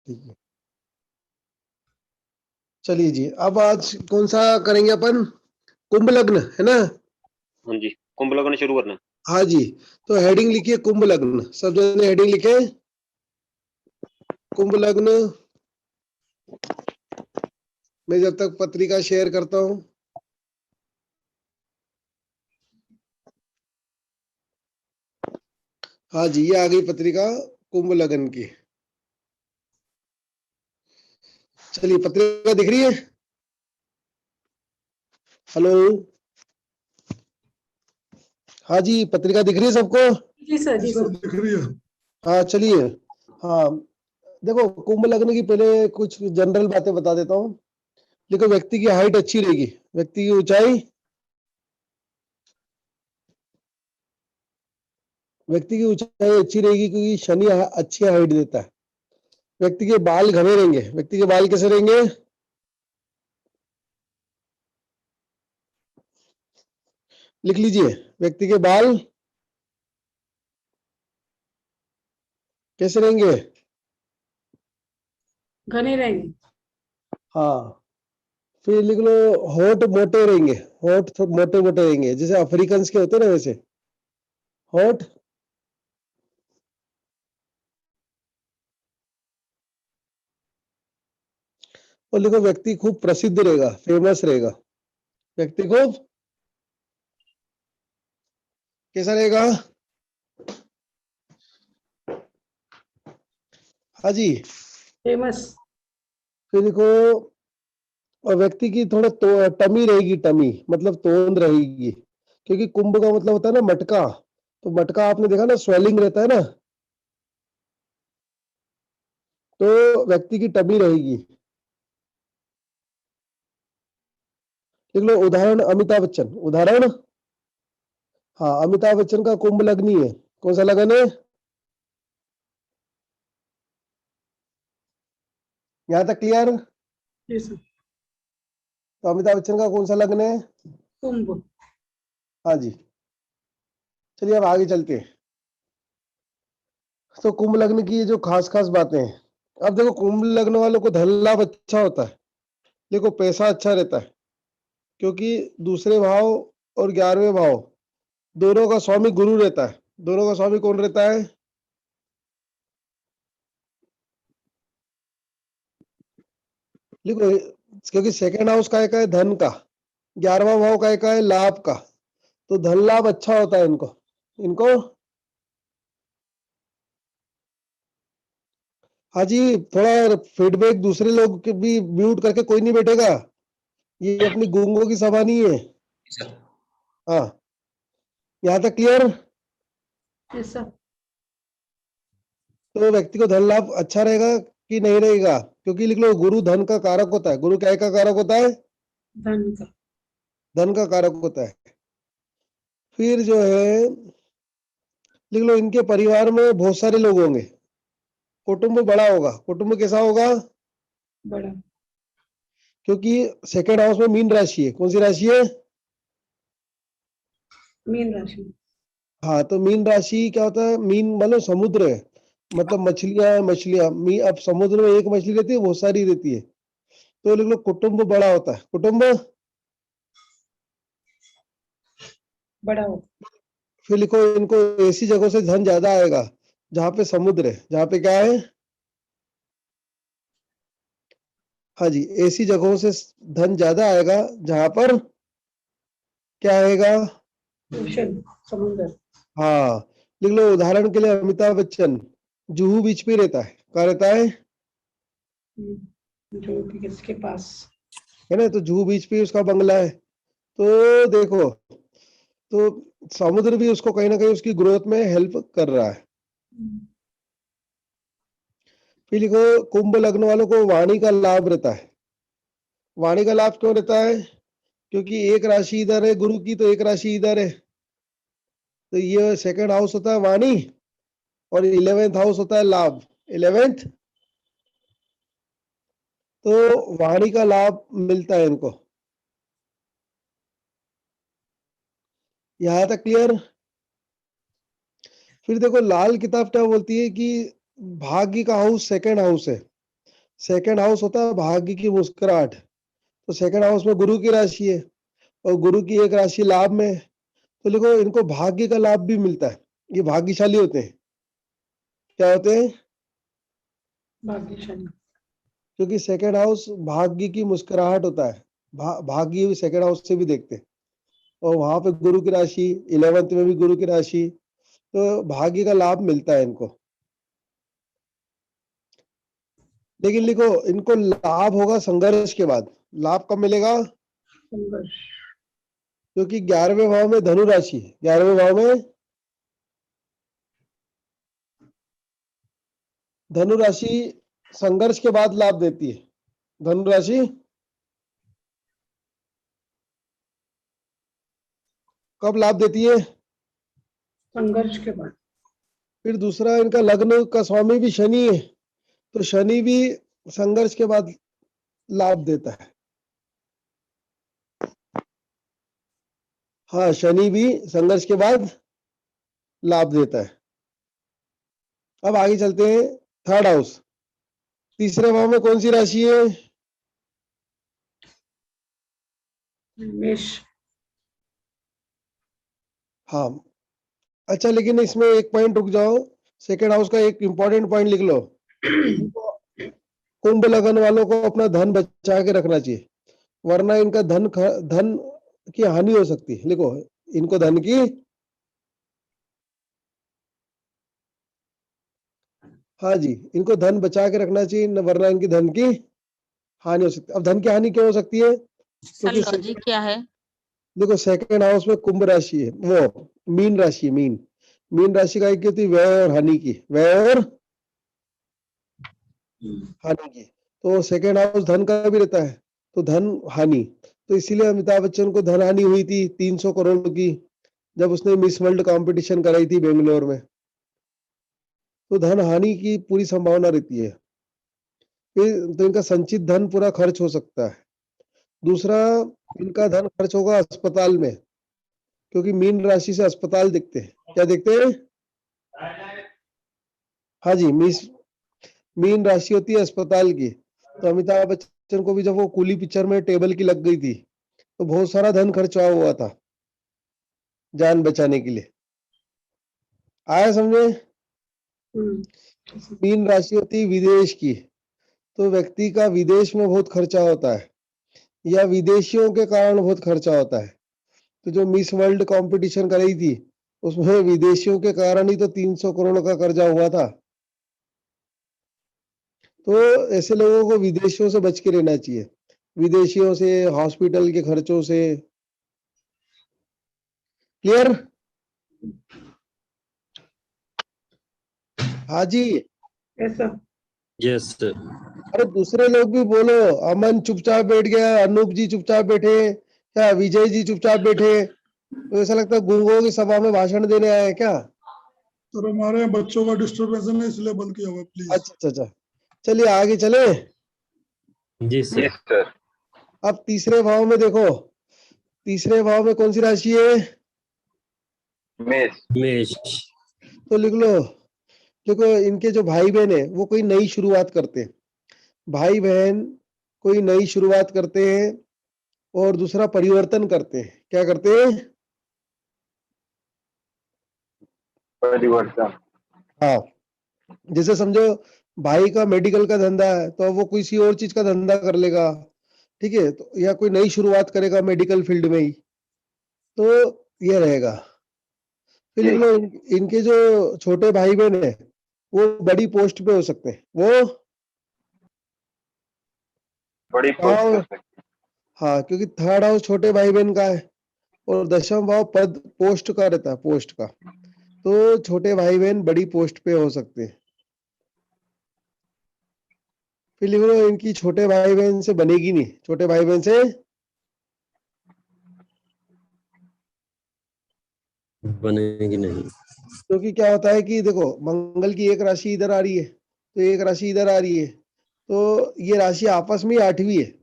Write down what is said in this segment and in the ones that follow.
ठीक है, चलिए जी। अब आज कौन सा करेंगे अपन? कुंभ लग्न है ना? हाँ जी, कुंभ लग्न शुरू करना है। हाँ जी, तो हेडिंग लिखिए कुंभ लग्न। सब जने हेडिंग लिखे, कुंभ लग्न। मैं जब तक पत्रिका शेयर करता हूँ। हाँ जी, ये आ गई पत्रिका कुंभ लग्न की। चलिए, पत्रिका दिख रही है? हेलो, हाँ जी, पत्रिका दिख रही है सबको? जी सर, जी सर। दिख रही है। हाँ चलिए। हाँ, देखो कुंभ लग्न की पहले कुछ जनरल बातें बता देता हूँ। देखो, व्यक्ति की हाइट अच्छी रहेगी, व्यक्ति की ऊंचाई, व्यक्ति की ऊंचाई अच्छी रहेगी क्योंकि शनि अच्छी हाइट देता है। व्यक्ति के बाल घने रहेंगे। व्यक्ति के बाल कैसे रहेंगे? लिख लीजिए, व्यक्ति के बाल कैसे रहेंगे? घने रहेंगे। हाँ, फिर लिख लो, होठ मोटे रहेंगे। होठ मोटे मोटे रहेंगे, जैसे अफ्रीकन के होते हैं ना, वैसे होठ। और लिखो, व्यक्ति खूब प्रसिद्ध रहेगा, फेमस रहेगा। व्यक्ति खूब कैसा रहेगा? हाँ जी। फेमस। फिर देखो, और व्यक्ति की थोड़ा टमी रहेगी, टमी मतलब तोंद रहेगी, क्योंकि कुंभ का मतलब होता है ना मटका। तो मटका आपने देखा ना, स्वेलिंग रहता है ना, तो व्यक्ति की टमी रहेगी। लिख लो, उदाहरण अमिताभ बच्चन। उदाहरण, हाँ, अमिताभ बच्चन का कुंभ लग्न ही है। कौन सा लगन है? यहाँ तक क्लियर? जी सर। तो अमिताभ बच्चन का कौन सा लग्न है? कुंभ। हाँ जी। चलिए, अब आगे चलते हैं। तो कुंभ लग्न की जो खास खास बातें हैं। अब देखो, कुंभ लग्न वालों को धन लाभ अच्छा होता है। देखो, पैसा अच्छा रहता है, क्योंकि दूसरे भाव और 11वें भाव दोनों का स्वामी गुरु रहता है। दोनों का स्वामी कौन रहता है? लिखो, क्योंकि सेकंड हाउस का है धन का, 11वां भाव का है लाभ का। तो धन लाभ अच्छा होता है इनको। इनको हाँ जी, थोड़ा फीडबैक दूसरे लोग के भी म्यूट करके, कोई नहीं बैठेगा। ये अपनी गूंगों की सभा नहीं है। हाँ, यहाँ तक क्लियर? Yes sir. तो व्यक्ति को धन लाभ अच्छा रहेगा कि नहीं रहेगा? क्योंकि लिख लो, गुरु धन का कारक होता है। गुरु क्या का कारक होता है? धन का। धन का कारक होता है। फिर जो है, लिख लो, इनके परिवार में बहुत सारे लोग होंगे। कुटुंब बड़ा होगा। कुटुंब कैसा होगा? बड़ा। क्योंकि सेकंड हाउस में मीन राशि है। कौन सी राशि है? मीन राशि। हाँ, तो मीन राशि क्या होता है? मीन मतलब समुद्र है, मतलब मछलियां मछलियां मी। अब समुद्र में एक मछली रहती है, बहुत सारी रहती है। तो लिख लो, कुटुंब बड़ा होता है। कुटुंब। बड़ा होगा। फिर लिखो, इनको ऐसी जगहों से धन ज्यादा आएगा जहां पे समुद्र है। जहां पे क्या है? हाँ जी, ऐसी जगहों से धन ज्यादा आएगा जहां पर क्या आएगा? ओशन, समुद्र। हाँ, लिख लो, उदाहरण के लिए अमिताभ बच्चन जुहू बीच पे रहता है। कहाँ रहता है? जो कि किसके पास। है ना, तो जुहू बीच पे उसका बंगला है। तो देखो, तो समुद्र भी उसको कहीं ना कहीं उसकी ग्रोथ में हेल्प कर रहा है। फिर लिखो, कुंभ लग्न वालों को वाणी का लाभ रहता है। वाणी का लाभ क्यों रहता है? क्योंकि एक राशि इधर है गुरु की, तो एक राशि इधर है। तो ये सेकंड हाउस होता है वाणी, और 11th हाउस होता है लाभ। 11th, तो वाणी का लाभ मिलता है इनको। यहां तक क्लियर? फिर देखो, लाल किताब क्या बोलती है कि भाग्य का हाउस सेकंड हाउस है। सेकंड हाउस होता है भाग्य की मुस्कुराहट, तो सेकंड हाउस में गुरु की राशि है और गुरु की एक राशि लाभ में है, तो देखो इनको भाग्य का लाभ भी मिलता है, ये भाग्यशाली होते हैं। क्या होते हैं? भाग्यशाली। क्योंकि सेकंड हाउस भाग्य की मुस्कुराहट होता है, भाग्य सेकंड हाउस से भी देखते हैं, और वहां पे गुरु की राशि 11th में भी गुरु की राशि, तो भाग्य का लाभ मिलता है इनको। लेकिन लिखो इनको लाभ होगा संघर्ष के बाद। लाभ कब मिलेगा? संघर्ष। क्योंकि 11वें भाव में धनु राशि है, 11वें भाव में धनु राशि संघर्ष के बाद लाभ देती है। धनु राशि कब लाभ देती है? संघर्ष के बाद। फिर दूसरा इनका लग्न का स्वामी भी शनि है, तो शनि भी संघर्ष के बाद लाभ देता है। हाँ, शनि भी संघर्ष के बाद लाभ देता है। अब आगे चलते हैं, थर्ड हाउस। तीसरे भाव में कौन सी राशि है? मेष। हाँ, अच्छा, लेकिन इसमें एक पॉइंट रुक जाओ, सेकेंड हाउस का एक इंपॉर्टेंट पॉइंट लिख लो। कुंभ लगन वालों को अपना धन बचा के रखना चाहिए, वरना इनका धन की हानि हो सकती है। लिखो, इनको धन की, हाँ जी, इनको धन बचा के रखना चाहिए, वरना इनकी धन की हानि हो सकती है। अब धन की हानि क्यों हो सकती है? सर लॉजिक क्या है? देखो, सेकंड हाउस में कुंभ राशि है, वो मीन राशि, मीन राशि का एक होती है व्यय और हानि की, व्यय और हानि की। तो सेकंड हाउस धन का भी रहता है, तो धन हानि, तो इसीलिए अमिताभ बच्चन को धन हानि हुई थी 300 करोड़ की, जब उसने मिस वर्ल्ड कंपटीशन कराई थी बेंगलोर में। तो धन हानि की पूरी संभावना रहती है। फिर तो इनका संचित धन पूरा खर्च हो सकता है। दूसरा, इनका धन खर्च होगा अस्पताल में, क्योंकि मीन राशि से अस्पताल दिखते हैं। क्या दिखते हैं? हाँ जी, मीन राशि होती है अस्पताल की। तो अमिताभ बच्चन को भी जब वो कूली पिक्चर में टेबल की लग गई थी, तो बहुत सारा धन खर्चा हुआ था जान बचाने के लिए। आया समझे? मीन राशि होती है विदेश की, तो व्यक्ति का विदेश में बहुत खर्चा होता है, या विदेशियों के कारण बहुत खर्चा होता है। तो जो मिस वर्ल्ड कंपटीशन कराई थी, उसमें विदेशियों के कारण ही तो 300 करोड़ का कर्जा हुआ था। तो ऐसे लोगों को विदेशियों से बच के रहना चाहिए, विदेशियों से, हॉस्पिटल के खर्चों से। क्लियर? हाँ जी। ऐसा। Yes sir. अरे दूसरे लोग भी बोलो, अमन चुपचाप बैठ गया, अनूप जी चुपचाप बैठे, क्या विजय जी चुपचाप बैठे, तो ऐसा लगता है गुरुओं की सभा में भाषण देने आए हैं क्या? सर हमारे यहाँ बच्चों का डिस्टर्बेंस है, इसलिए बंद किया हुआ, प्लीज। अच्छा अच्छा अच्छा, चलिए आगे चले। जी सर। Yes sir. अब तीसरे भाव में देखो, तीसरे भाव में कौन सी राशि है? मेष। मेष। तो लिख लो। देखो, इनके जो भाई बहन है वो कोई नई शुरुआत करते हैं, भाई बहन कोई नई शुरुआत करते हैं, और दूसरा परिवर्तन करते हैं। क्या करते हैं? परिवर्तन। हाँ, जैसे समझो भाई का मेडिकल का धंधा है, तो अब वो किसी और चीज का धंधा कर लेगा, ठीक है, तो या कोई नई शुरुआत करेगा मेडिकल फील्ड में ही, तो ये रहेगा। फिर लिख लो, इनके जो छोटे भाई बहन है वो बड़ी पोस्ट पे हो सकते हैं। वो बड़ी पोस्ट कर सकते। हाँ, क्योंकि थर्ड हाउस छोटे भाई बहन का है, और दशम भाव पद पोस्ट का रहता है, पोस्ट का, तो छोटे भाई बहन बड़ी पोस्ट पे हो सकते हैं। फिर लिख लो, इनकी छोटे भाई बहन से बनेगी नहीं, छोटे भाई बहन से बनेगी नहीं। क्योंकि क्या होता है कि देखो, मंगल की एक राशि इधर आ रही है, तो एक राशि इधर आ रही है, तो ये राशि आपस में 8वीं है,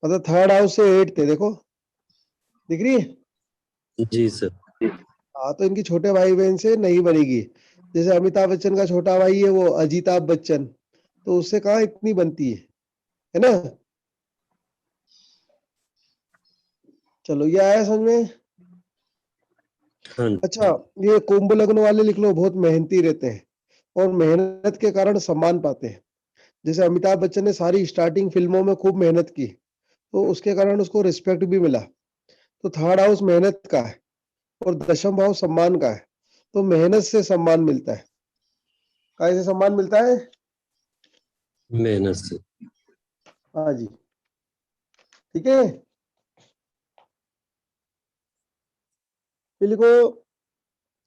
मतलब थर्ड हाउस से 8 थे, देखो दिख रही है? जी सर। हाँ, तो इनकी छोटे भाई बहन से नहीं बनेगी। जैसे अमिताभ बच्चन का छोटा भाई है वो अजिताभ बच्चन, तो उससे कहाँ इतनी बनती है, है ना। चलो ये आया समझ में। हाँ अच्छा, ये कुंभ लग्न वाले लिख लो, बहुत मेहनती रहते हैं और मेहनत के कारण सम्मान पाते हैं। जैसे अमिताभ बच्चन ने सारी स्टार्टिंग फिल्मों में खूब मेहनत की, तो उसके कारण उसको रिस्पेक्ट भी मिला। तो थर्ड हाउस मेहनत का है और दशम भाव सम्मान का है, तो मेहनत से सम्मान मिलता है। कैसे सम्मान मिलता है? मेहनत से। हाँ जी, ठीक है। फिर लिखो,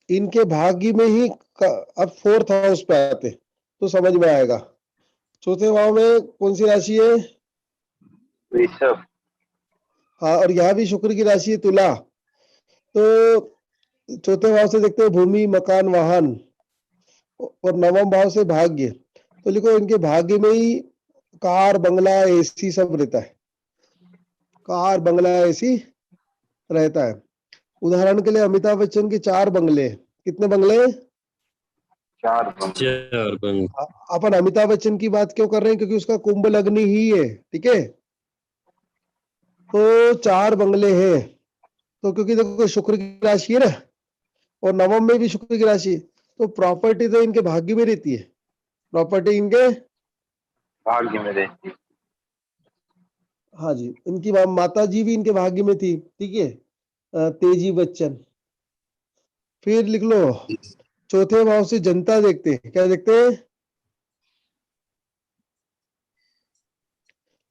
इनके भाग्य में ही अब फोर्थ हाउस पे आते तो समझ में आएगा। चौथे भाव में कौन सी राशि है? ऋषभ। हाँ, और यहाँ भी शुक्र की राशि है तुला। तो चौथे भाव से देखते हैं भूमि, मकान, वाहन, और नवम भाव से भाग्य। तो लिखो इनके भाग्य में ही कार, बंगला, एसी सब रहता है। कार, बंगला, एसी रहता है। उदाहरण के लिए अमिताभ बच्चन के 4 बंगले हैं। कितने बंगले हैं? 4 बंगले। 4 बंगले। अपन अमिताभ बच्चन की बात क्यों कर रहे हैं? क्योंकि उसका कुंभ लग्न ही है, ठीक है। तो 4 बंगले हैं, तो क्योंकि देखो शुक्र की राशि है ना, और नवम में भी शुक्र की राशि है, तो प्रॉपर्टी तो इनके भाग्य में रहती है। प्रॉपर्टी इनके भाग्य में रहती है। हाँ जी, इनकी माता जी भी इनके भाग्य में थी, ठीक है, तेजी बच्चन। फिर लिख लो, चौथे भाव से जनता देखते हैं। क्या देखते हैं?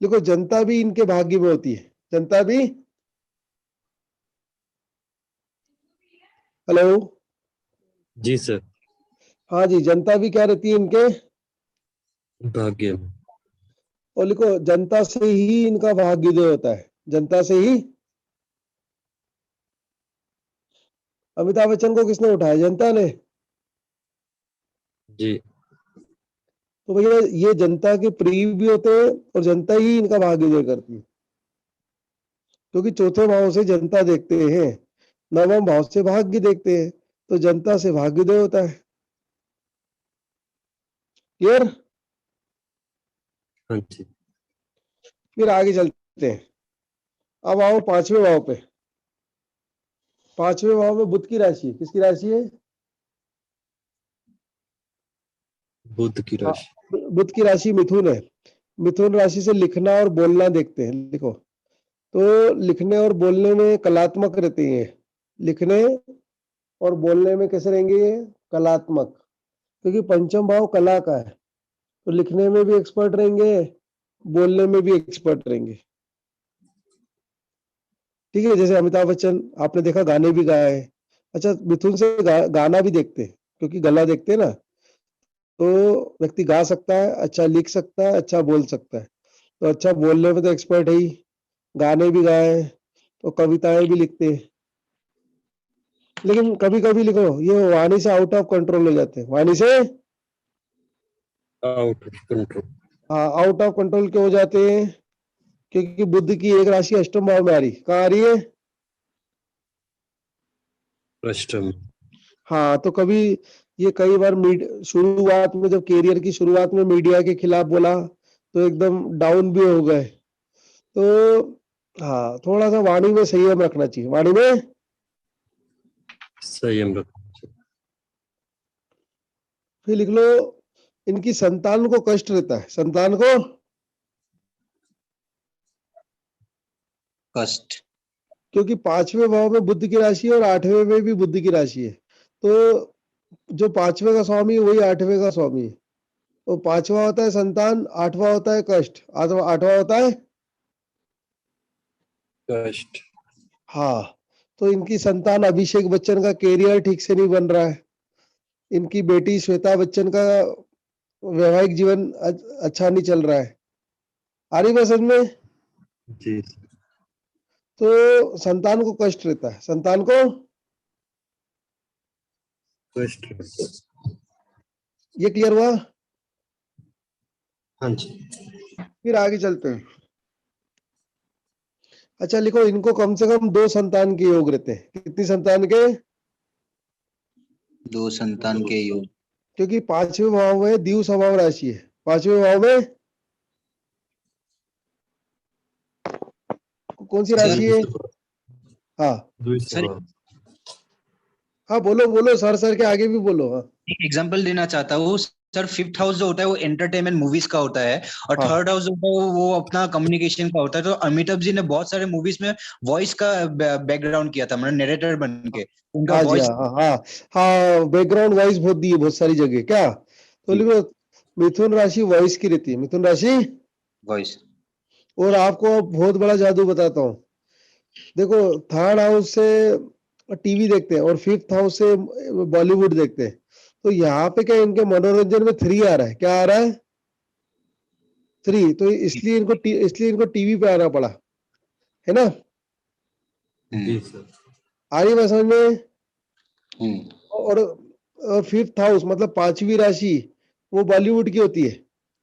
देखो जनता भी इनके भाग्य में होती है। जनता भी, हेलो, जी सर। हाँ जी, जनता भी क्या रहती है इनके भाग्य में। और लिखो जनता से ही इनका भाग्योदय होता है। जनता से ही। अमिताभ बच्चन को किसने उठाया? जनता ने। जी। तो भैया ये जनता के प्रिय भी होते हैं और जनता ही इनका भाग्योदय करती है, क्योंकि चौथे भाव से जनता देखते हैं, नवम भाव से भाग्य देखते हैं, तो जनता से भाग्योदय होता है। क्लियर? हाँ जी। फिर आगे चलते हैं। अब आओ 5वें भाव पे। 5वें भाव में बुध की राशि है। किसकी राशि है? बुध की हाँ, राशि। बुध की राशि मिथुन है। मिथुन राशि से लिखना और बोलना देखते हैं। लिखो, तो लिखने और बोलने में कलात्मक रहते हैं। लिखने और बोलने में कैसे रहेंगे ये? कलात्मक, क्योंकि पंचम भाव कला का है, तो लिखने में भी एक्सपर्ट रहेंगे, बोलने में भी एक्सपर्ट रहेंगे, ठीक है। जैसे अमिताभ बच्चन आपने देखा गाने भी गाए हैं। अच्छा, मिथुन से गाना भी देखते हैं, क्योंकि गला देखते हैं ना, तो व्यक्ति गा सकता है, अच्छा लिख सकता है, अच्छा बोल सकता है। तो अच्छा बोलने में तो एक्सपर्ट है ही, गाने भी गाए, तो कविताएं भी लिखते हैं। लेकिन कभी कभी लिखो ये वाणी से आउट ऑफ कंट्रोल हो जाते हैं। वाणी से आउट ऑफ कंट्रोल। हाँ, आउट ऑफ कंट्रोल क्यों हो जाते हैं? क्योंकि बुध की एक राशि अष्टम भाव में आ रही। कहाँ आ रही है? अष्टम। हाँ, तो कभी ये कई बार शुरुआत में, जब कैरियर की शुरुआत में मीडिया के खिलाफ बोला तो एकदम डाउन भी हो गए। तो हाँ, थोड़ा सा वाणी में संयम रखना चाहिए। वाणी में संयम रखना चाहिए। फिर लिख लो, इनकी संतान को कष्ट रहता है। संतान को कष्ट। क्योंकि 5वें भाव में बुध की राशि है और 8वें में भी बुध की राशि है, तो जो 5वें का स्वामी है वही 8वें का स्वामी है। तो 5वां होता है संतान, 8वां होता है कष्ट, 8वां होता है कष्ट। हाँ। तो इनकी संतान अभिषेक बच्चन का कैरियर ठीक से नहीं बन रहा है। इनकी बेटी श्वेता बच्चन का वैवाहिक जीवन अच्छा नहीं चल रहा है। आ रही बात समझ में? जी। तो संतान को कष्ट रहता है। संतान को कष्ट। ये क्लियर हुआ? हाँ जी। फिर आगे चलते हैं। अच्छा लिखो, इनको कम से कम 2 संतान के योग रहते हैं। कितनी संतान के? 2 संतान के योग। क्योंकि 5वें भाव में द्विव स्वभाव राशि है। 5वें भाव में कौन सी राशि है? हाँ द्विसभा। हाँ, बोलो बोलो सर के आगे भी बोलो। हाँ एक एग्जांपल देना चाहता हूँ सर। 5th हाउस जो होता है वो एंटरटेनमेंट मूवीज का होता है, और हाँ। 3rd हाउस जो होता है वो अपना कम्युनिकेशन का होता है। तो अमिताभ जी ने बहुत सारे मूवीज में वॉइस का बैकग्राउंड किया था, मतलब नरेटर बन के उनका हाँ जी, वॉइस। हाँ हाँ हाँ, बैकग्राउंड वॉइस बहुत दी है बहुत सारी जगह। क्या तो लिखो, मिथुन राशि वॉइस की रहती है, मिथुन राशि। वॉइस। और आपको बहुत बड़ा जादू बताता हूँ। देखो, 3rd हाउस से टीवी देखते हैं और 5th हाउस से बॉलीवुड देखते हैं। तो यहाँ पे क्या इनके मनोरंजन में 3 आ रहा है। क्या आ रहा है? 3। तो इसलिए इनको टीवी पे आना पड़ा, है ना? जी सर। आ रही बात समझ में? हम्म। और 5th हाउस मतलब 5वीं राशि वो बॉलीवुड की होती है।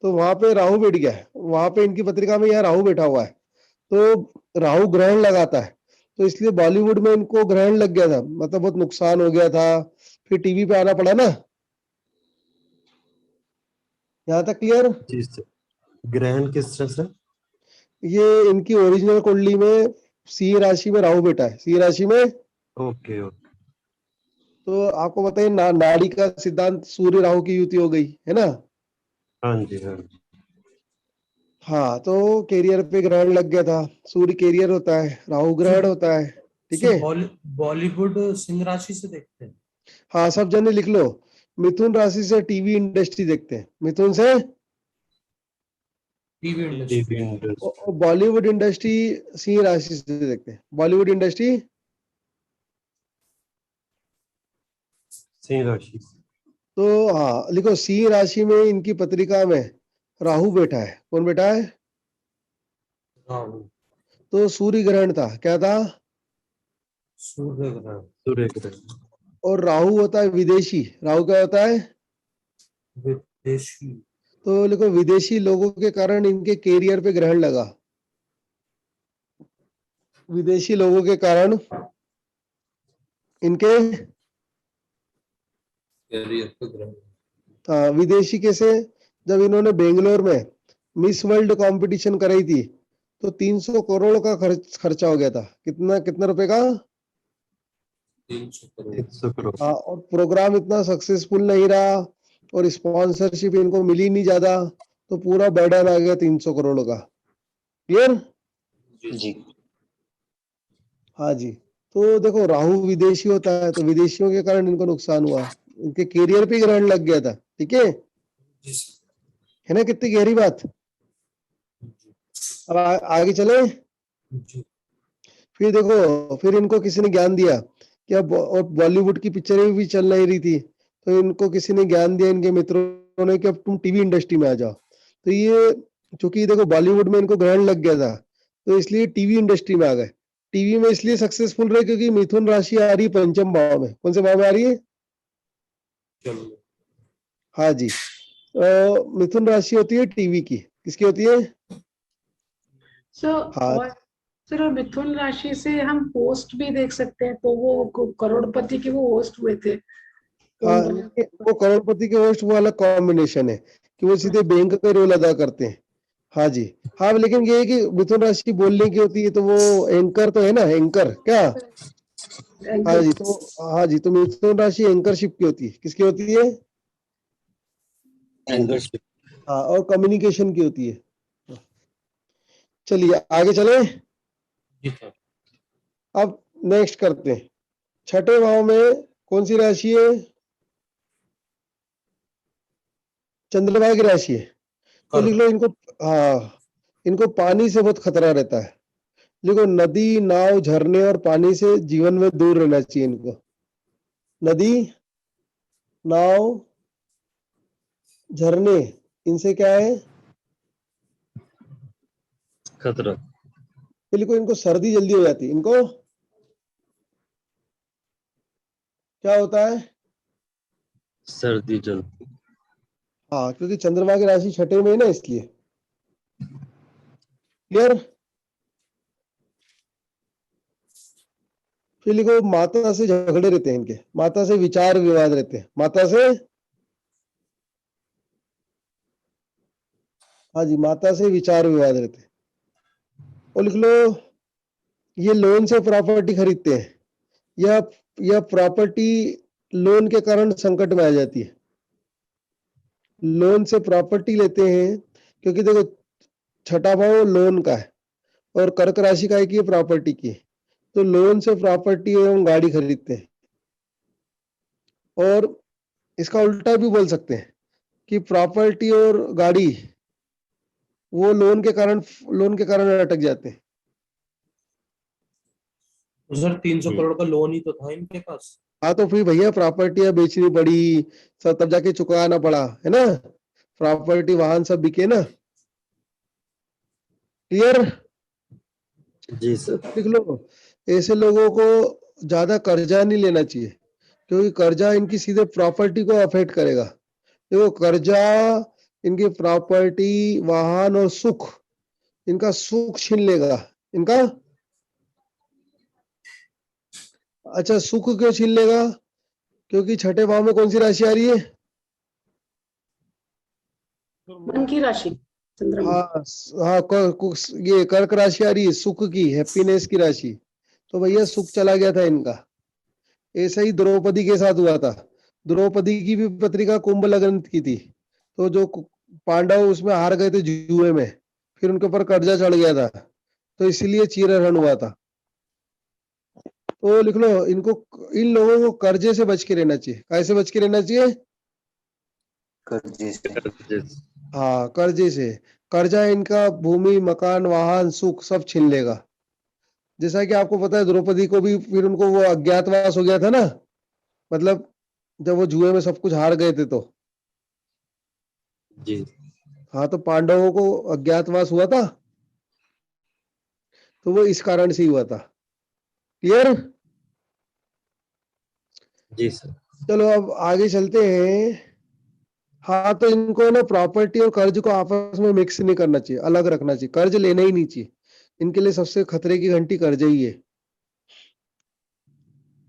तो वहां पे राहु बैठ गया है, वहां पे इनकी पत्रिका में यहाँ राहु बैठा हुआ है। तो राहु ग्रहण लगाता है, तो इसलिए बॉलीवुड में इनको ग्रहण लग गया था, मतलब बहुत नुकसान हो गया था। फिर टीवी पे आना पड़ा ना। यहाँ तक क्लियर? जी सर। ग्रहण किस तरह से? ये इनकी ओरिजिनल कुंडली में सिंह राशि में राहु बैठा है, सिंह राशि में। Okay okay. तो आपको बताइए नाड़ी का सिद्धांत, सूर्य राहु की युति हो गई है ना। हाँ जी हाँ जी। हाँ, तो कैरियर पे ग्रहण लग गया था। सूर्य कैरियर होता है, राहु ग्रहण होता है। ठीक है। बॉलीवुड सिंह राशि से देखते हैं। हाँ, सब जने लिख लो। मिथुन राशि से टीवी इंडस्ट्री देखते हैं, मिथुन से TV industry. TV industry. Bollywood industry Singh राशि से देखते हैं, बॉलीवुड इंडस्ट्री। सिंह राशि। तो हाँ लिखो, सिंह राशि में इनकी पत्रिका में राहु बैठा है। कौन बैठा है? राहु। तो सूर्य ग्रहण था। क्या था? सूर्य ग्रहण। सूर्य ग्रहण। और राहु होता है विदेशी। राहु क्या होता है? विदेशी। तो लिखो, विदेशी लोगों के कारण इनके कैरियर पे ग्रहण लगा। विदेशी लोगों के कारण इनके कैरियर पे ग्रहण। हाँ, विदेशी कैसे? जब इन्होंने बेंगलोर में मिस वर्ल्ड कंपटीशन कराई थी, तो 300 करोड़ का खर्चा हो गया था। कितना रुपए का? 300 करोड़। 100 करोड़। हाँ, और प्रोग्राम इतना सक्सेसफुल नहीं रहा और स्पॉन्सरशिप इनको मिली नहीं ज्यादा, तो पूरा बर्डन आ गया 300 करोड़ का। क्लियर? जी। हाँ जी। तो देखो, राहु विदेशी होता है, तो विदेशियों के कारण इनको नुकसान हुआ, इनके कैरियर पे ग्रहण लग गया था। ठीक है ना? कितनी गहरी बात। अब आगे चले। फिर देखो, फिर इनको किसी ने ज्ञान दिया कि अब और बॉलीवुड की पिक्चरें भी चल नहीं रही थी, तो इनको किसी ने ज्ञान दिया, इनके मित्रों ने, कि अब तुम टीवी इंडस्ट्री में आ जाओ। तो ये, चूंकि देखो बॉलीवुड में इनको ग्रहण लग गया था, तो इसलिए टीवी इंडस्ट्री में आ गए। टीवी में इसलिए सक्सेसफुल रहे क्योंकि मिथुन राशि आ रही है पंचम भाव में। कौन से भाव में आ रही है? हाँ जी। मिथुन राशि होती है टीवी की। किसकी होती है? हाँ। और सर, मिथुन राशि से हम पोस्ट भी देख सकते हैं, तो वो करोड़पति के वो होस्ट हुए थे। हाँ, वो करोड़पति के होस्ट वाला कॉम्बिनेशन है कि वो सीधे बैंक का रोल अदा करते हैं। हाँ जी। हाँ, लेकिन ये है कि मिथुन राशि बोलने की होती है, तो वो एंकर तो है ना, एंकर क्या? हाँ जी। तो हाँ जी, तो मिथुन राशि एंकरशिप की होती है। किसकी होती है? एंकरशिप। हाँ, और कम्युनिकेशन की होती है। चलिए आगे चले। अब नेक्स्ट करते हैं। 6ठे भाव में कौन सी राशि है? चंद्रमा की राशि है। तो लिख लो इनको। हाँ, इनको पानी से बहुत खतरा रहता है। देखो, नदी, नाव, झरने और पानी से जीवन में दूर रहना चाहिए इनको। नदी, नाव, झरने, इनसे क्या है? खतरा। बिल्कुल, इनको सर्दी जल्दी हो जाती है। इनको क्या होता है? सर्दी जलती। हाँ, क्योंकि चंद्रमा की राशि 6ठे में है ना, इसलिए। क्लियर? फिर लिखो, माता से झगड़े रहते हैं इनके, माता से विचार विवाद रहते हैं, माता से। हाँ जी, माता से विचार विवाद रहते हैं। और लिख लो, ये लोन से प्रॉपर्टी खरीदते हैं, यह प्रॉपर्टी लोन के कारण संकट में आ जाती है। लोन से प्रॉपर्टी लेते हैं क्योंकि देखो छठा भाव लोन का है और कर्क राशि का है कि प्रॉपर्टी की है, तो लोन से प्रॉपर्टी एवं गाड़ी खरीदते हैं। और इसका उल्टा भी बोल सकते हैं कि प्रॉपर्टी और गाड़ी वो लोन के कारण अटक जाते हैं। तो सर 300 करोड़ का लोन ही तो था इनके पास। हाँ तो फिर भैया प्रॉपर्टियां बेचनी पड़ी, सब तब जाके चुकाना पड़ा, है ना। प्रॉपर्टी वाहन सब बिके ना। क्लियर? जी सर। लिख लो, ऐसे लोगों को ज्यादा कर्जा नहीं लेना चाहिए क्योंकि कर्जा इनकी सीधे प्रॉपर्टी को अफेक्ट करेगा। देखो कर्जा इनकी प्रॉपर्टी, वाहन और सुख, इनका सुख छीन लेगा इनका। अच्छा सुख क्यों छीन लेगा? क्योंकि छठे भाव में कौन सी राशि आ रही है? मन की राशि चंद्रमा। हाँ हाँ, ये कर्क राशि आ रही है, सुख की, हैप्पीनेस की राशि। तो भैया सुख चला गया था इनका। ऐसा ही द्रौपदी के साथ हुआ था। द्रौपदी की भी पत्रिका कुंभ लग्न की थी, तो जो पांडव उसमें हार गए थे जुए में, फिर उनके ऊपर कर्जा चढ़ गया था, तो इसीलिए चीरहरण हुआ था। तो लिख लो, इन लोगों को कर्जे से बच के रहना चाहिए। कैसे बच के रहना चाहिए? कर्जे से। हाँ कर्जे से। कर्जा इनका भूमि, मकान, वाहन, सुख सब छीन लेगा। जैसा कि आपको पता है द्रौपदी को भी फिर उनको वो अज्ञातवास हो गया था ना, मतलब जब वो जुए में सब कुछ हार गए थे तो। जी। हाँ तो पांडवों को अज्ञातवास हुआ था, तो वो इस कारण से ही हुआ था। क्लियर? जी सर। चलो अब आगे चलते हैं। हाँ तो इनको ना प्रॉपर्टी और कर्ज को आपस में मिक्स नहीं करना चाहिए, अलग रखना चाहिए। कर्ज लेना ही नहीं चाहिए, इनके लिए सबसे खतरे की घंटी कर्ज ही है।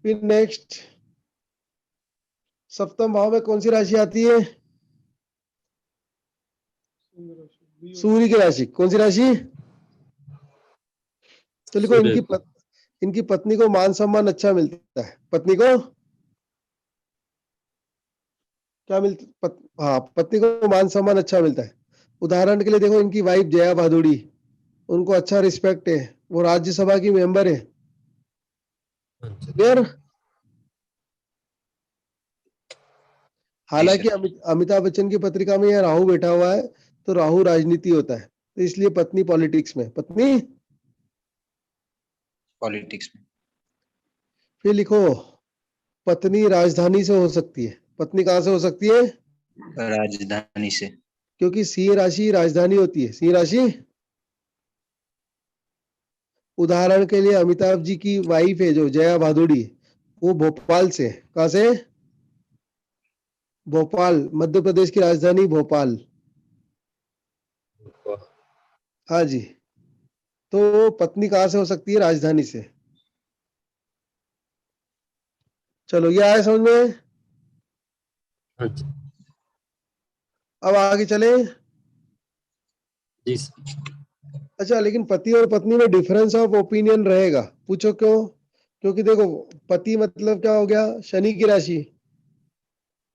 फिर नेक्स्ट, सप्तम भाव में कौन सी राशि आती है? सूर्य की राशि। कौन सी राशि? तो देखो सूर्य। इनकी पत्नी को मान सम्मान अच्छा मिलता है। पत्नी को क्या मिलता? हाँ पत्नी को मान सम्मान अच्छा मिलता है। उदाहरण के लिए देखो इनकी वाइफ जया भादुड़ी, उनको अच्छा रिस्पेक्ट है, वो राज्यसभा की मेंबर है। क्लियर? हालांकि अमिताभ बच्चन की पत्रिका में यह राहु बैठा हुआ है, तो राहु राजनीति होता है, तो इसलिए पत्नी पॉलिटिक्स में। पत्नी पॉलिटिक्स में। फिर लिखो, पत्नी राजधानी से हो सकती है। पत्नी कहां से हो सकती है? राजधानी से। क्योंकि सिंह राशि राजधानी होती है। सिंह राशि, उदाहरण के लिए अमिताभ जी की वाइफ है जो जया भादुड़ी, वो भोपाल से। कहां से? भोपाल, मध्य प्रदेश की राजधानी भोपाल। हाँ जी, तो पत्नी कहां से हो सकती है? राजधानी से। चलो ये आया समझ में? हाँ जी। अब आगे चले। जी सर। अच्छा लेकिन पति और पत्नी में डिफरेंस ऑफ ओपिनियन रहेगा। पूछो क्यों? क्योंकि देखो पति मतलब क्या हो गया? शनि की राशि,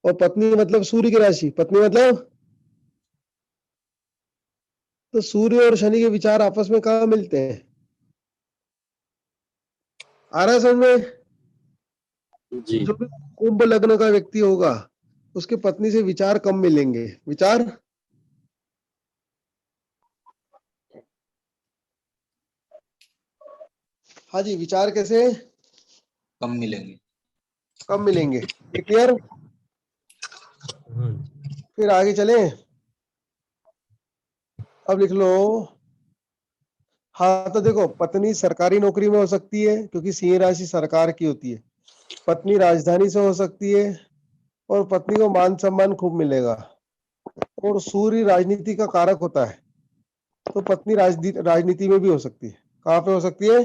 और पत्नी मतलब सूर्य की राशि। पत्नी मतलब, तो सूर्य और शनि के विचार आपस में कहाँ मिलते हैं? आ रहा है समझ में? जी। जो भी कुंभ लग्न का व्यक्ति होगा उसके पत्नी से विचार कम मिलेंगे। विचार, हाँ जी, विचार कैसे कम मिलेंगे। कम मिलेंगे? ये क्लियर? हाँ। फिर आगे चले। अब लिख लो, हाँ तो देखो पत्नी सरकारी नौकरी में हो सकती है क्योंकि सिंह राशि सरकार की होती है। पत्नी राजधानी से हो सकती है और पत्नी को मान सम्मान खूब मिलेगा। और सूर्य राजनीति का कारक होता है, तो पत्नी राजनीति में भी हो सकती है। कहाँ पे हो सकती है?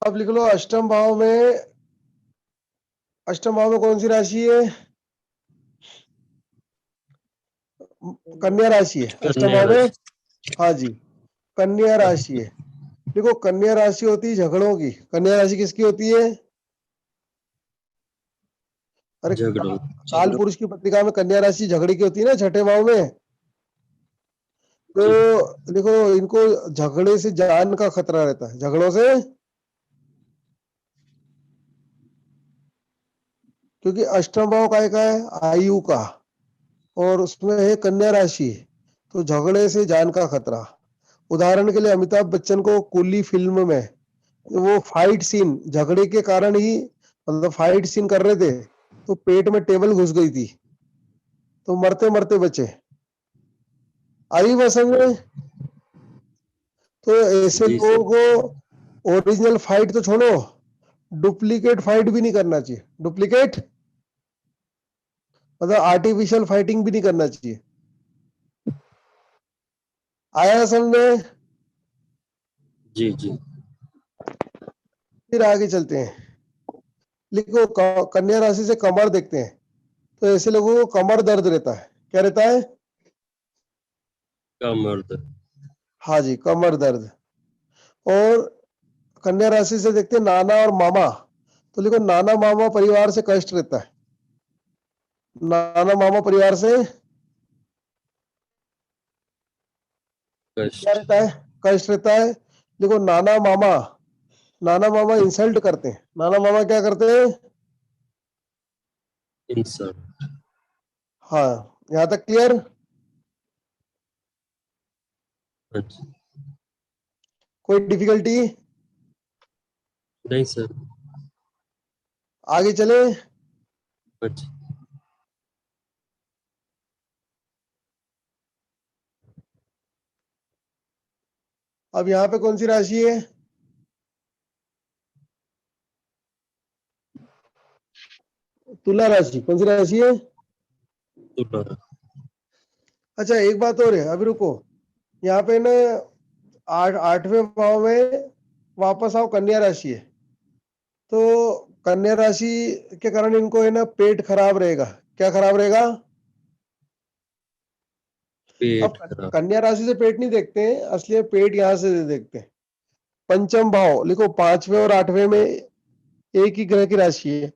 अब लिख लो, अष्टम भाव में कौन सी राशि है? कन्या राशि है, अष्टम भाव में, हाँ जी कन्या राशि है। देखो कन्या राशि होती है झगड़ों की। कन्या राशि किसकी होती है? अरे झगड़ों। काल पुरुष की पत्रिका में कन्या राशि झगड़े की होती है ना, छठे भाव में। तो देखो इनको झगड़े से जान का खतरा रहता है, झगड़ों से, क्योंकि अष्टम भाव काय का है? आयु का, और उसमें है कन्या राशि, तो झगड़े से जान का खतरा। उदाहरण के लिए अमिताभ बच्चन को कूली फिल्म में वो फाइट सीन झगड़े के कारण ही, मतलब फाइट सीन कर रहे थे तो पेट में टेबल घुस गई थी, तो मरते मरते बचे। आई बात समझ में? तो ऐसे जी लोगों को ओरिजिनल फाइट तो छोड़ो, डुप्लीकेट फाइट भी नहीं करना चाहिए। डुप्लीकेट मतलब आर्टिफिशियल फाइटिंग भी नहीं करना चाहिए। आया समझ में? जी जी। फिर आगे चलते हैं। लिखो कन्या राशि से कमर देखते हैं, तो ऐसे लोगों को कमर दर्द रहता है। क्या रहता है? कमर दर्द। हाँ जी कमर दर्द। और कन्या राशि से देखते हैं नाना और मामा, तो लिखो नाना मामा परिवार से कष्ट रहता है। नाना मामा परिवार से क्या कष्ट। रहता है? कष्ट रहता है। देखो नाना मामा, नाना मामा इंसल्ट करते हैं। नाना मामा क्या करते हैं? इंसल्ट। हाँ यहाँ तक क्लियर? हाँ जी। कोई डिफिकल्टी? नहीं सर। आगे चले। हाँ जी। अब यहाँ पे कौन सी राशि है? तुला राशि। कौन सी राशि है? तुला। अच्छा एक बात और है, अभी रुको। यहाँ पे ना आठवें भाव में वापस आओ, कन्या राशि है, तो कन्या राशि के कारण इनको है ना पेट खराब रहेगा। क्या खराब रहेगा? पेट अब खराब। कन्या राशि से पेट नहीं देखते हैं, असली पेट यहाँ से देखते हैं। पंचम भाव लिखो, पांचवें और आठवें में एक ही ग्रह की राशि है।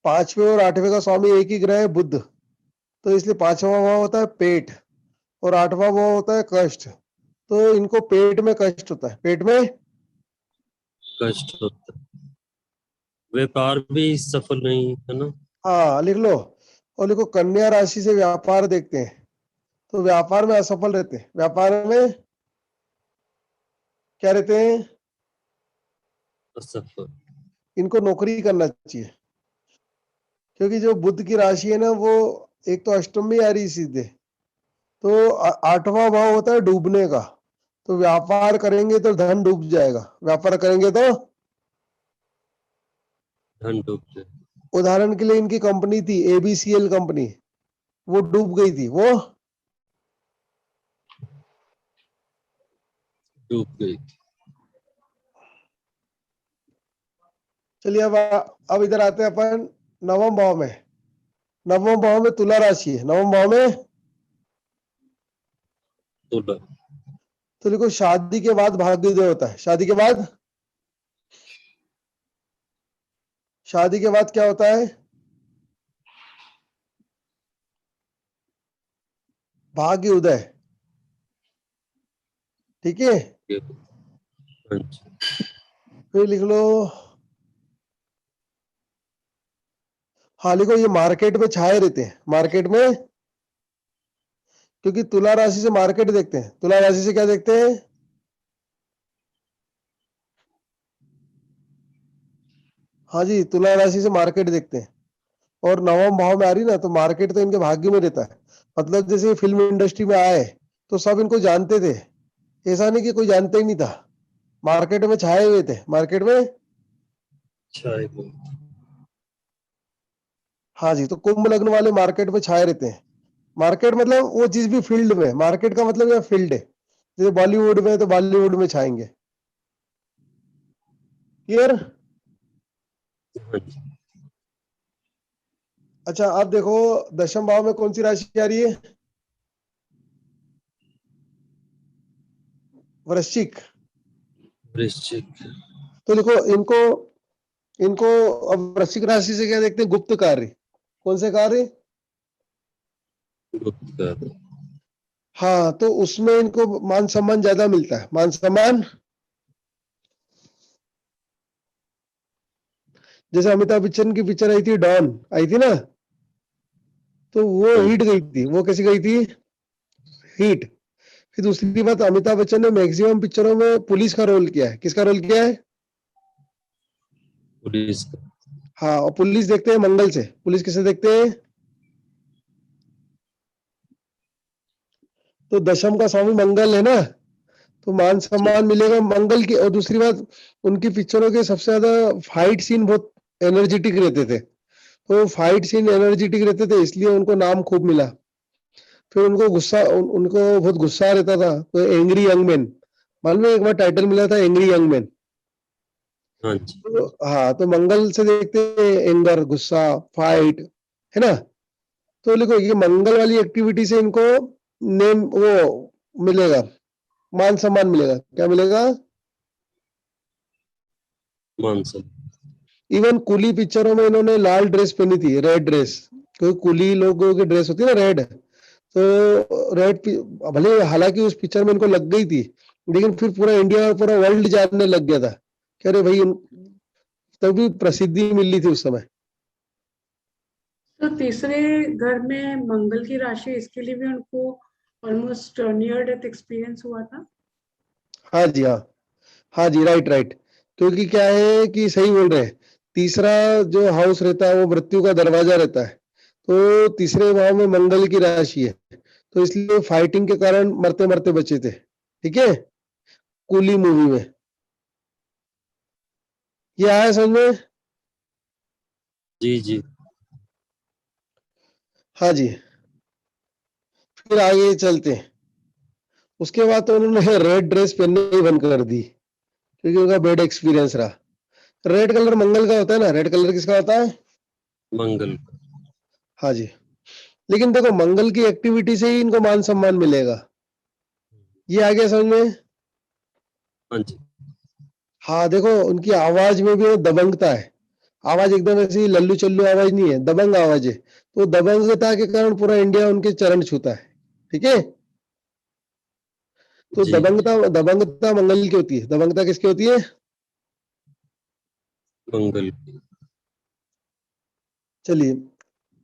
पांचवें और आठवें का स्वामी एक ही ग्रह है, बुध, तो इसलिए पांचवा भाव होता है पेट और आठवां भाव होता है कष्ट। तो इनको पेट में कष्ट होता है। पेट में कष्ट होता है। व्यापार भी सफल नहीं है ना। हाँ लिख लो। और लिखो कन्या राशि से व्यापार देखते हैं, तो व्यापार में असफल रहते हैं। व्यापार में क्या रहते हैं? असफल। इनको नौकरी करना चाहिए, क्योंकि जो बुध की राशि है ना वो एक तो अष्टम में आ रही सीधे, तो आठवां भाव होता है डूबने का। तो व्यापार करेंगे तो धन डूब जाएगा, व्यापार करेंगे तो। धन डूब जाए। उदाहरण के लिए इनकी कंपनी थी ABCL कंपनी, वो डूब गई थी। वो डूब गई। चलिए अब इधर आते हैं अपन नवम भाव में। नवम भाव में तुला राशि है। नवम भाव में तुला। तो देखो शादी के बाद भाग्योदय होता है। शादी के बाद, शादी के बाद क्या होता है? भाग्य उदय। ठीक है, हाँ जी। फिर लिख लो। हाँ लिखो ये मार्केट में छाए रहते हैं। मार्केट में, क्योंकि तुला राशि से मार्केट देखते हैं। तुला राशि से क्या देखते हैं? हाँ जी तुला राशि से मार्केट देखते हैं। और नवम भाव में आ रही ना, तो मार्केट तो इनके भाग्य में रहता है। मतलब जैसे फिल्म इंडस्ट्री में आए तो सब इनको जानते थे, ऐसा नहीं कि कोई जानता ही नहीं था। मार्केट में छाए हुए थे। मार्केट में, छाए हुए। हाँ जी, तो कुंभ लग्न वाले मार्केट में छाए रहते हैं। मार्केट मतलब वो जिस भी फील्ड में, मार्केट का मतलब यह फील्ड है। जैसे बॉलीवुड में तो बॉलीवुड में छाएंगे। क्लियर? हाँ जी। अच्छा अब देखो दशम भाव में कौन सी राशि आ रही है? वृश्चिक। वृश्चिक। तो देखो इनको इनको अब वृश्चिक राशि से क्या देखते हैं? गुप्त कार्य। कौन से कार्य? गुप्त कार्य। हाँ, तो उसमें इनको मान सम्मान ज्यादा मिलता है। मान सम्मान, जैसे अमिताभ बच्चन की पिक्चर आई थी डॉन, आई थी ना, तो वो हिट गई थी। वो कैसी गई थी? हिट। फिर दूसरी बात, अमिताभ बच्चन ने मैक्सिमम पिक्चरों में पुलिस का रोल किया है। किसका रोल किया है? पुलिस। हाँ, और पुलिस देखते हैं मंगल से। पुलिस किसे देखते हैं? तो दशम का स्वामी मंगल है ना, तो मान सम्मान मिलेगा मंगल की। और दूसरी बात, उनकी पिक्चरों के सबसे ज्यादा फाइट सीन बहुत एनर्जेटिक रहते थे। तो फाइट सीन एनर्जेटिक रहते थे, इसलिए उनको नाम खूब मिला। फिर उनको गुस्सा उनको बहुत गुस्सा रहता था, तो एंग्री यंग मैन, मालूम है, एक बार टाइटल मिला था एंग्री यंग मैन। हाँ जी। तो हाँ, तो मंगल से देखते हैं एंगर, गुस्सा, फाइट, है ना। तो देखो ये मंगल वाली एक्टिविटी से इनको नेम वो मिलेगा, मान सम्मान मिलेगा। क्या मिलेगा? मान सम्मान। इवन कुली पिक्चरों में इन्होंने लाल ड्रेस पहनी थी, रेड ड्रेस। क्योंकि कुली लोगों की ड्रेस होती है ना रेड, तो रेड भले हालांकि उस पिक्चर में इनको लग गई थी, लेकिन फिर पूरा इंडिया और पूरा वर्ल्ड जानने लग गया था कि अरे भाई, तभी प्रसिद्धि मिली थी उस समय। तो तीसरे घर में मंगल की राशि, इसके लिए भी उनको ऑलमोस्ट नियर डेथ एक्सपीरियंस हुआ था। हाँ जी, हाँ हाँ जी, राइट राइट। क्योंकि क्या है कि सही बोल रहे हैं, तीसरा जो हाउस रहता है वो मृत्यु का दरवाजा रहता है। तो तीसरे भाव में मंगल की राशि है, तो इसलिए फाइटिंग के कारण मरते मरते बचे थे। ठीक है, कूली मूवी में ये आया समझ में? जी जी। हाँ जी। फिर आगे चलते हैं। उसके बाद तो उन्होंने रेड ड्रेस पहनने ही बंद कर दी, क्योंकि उनका बैड एक्सपीरियंस रहा। रेड कलर मंगल का होता है ना, रेड कलर किसका होता है? मंगल। हाँ जी। लेकिन देखो मंगल की एक्टिविटी से ही इनको मान सम्मान मिलेगा। ये आ गया समझ में? हाँ जी। हाँ, देखो उनकी आवाज में भी वो दबंगता है। आवाज एकदम ऐसी लल्लू चल्लू आवाज नहीं है, दबंग आवाज है। तो दबंगता के कारण पूरा इंडिया उनके चरण छूता है। ठीक है, तो जी। दबंगता दबंगता मंगल की होती है। दबंगता किसकी होती है? मंगल। चलिए,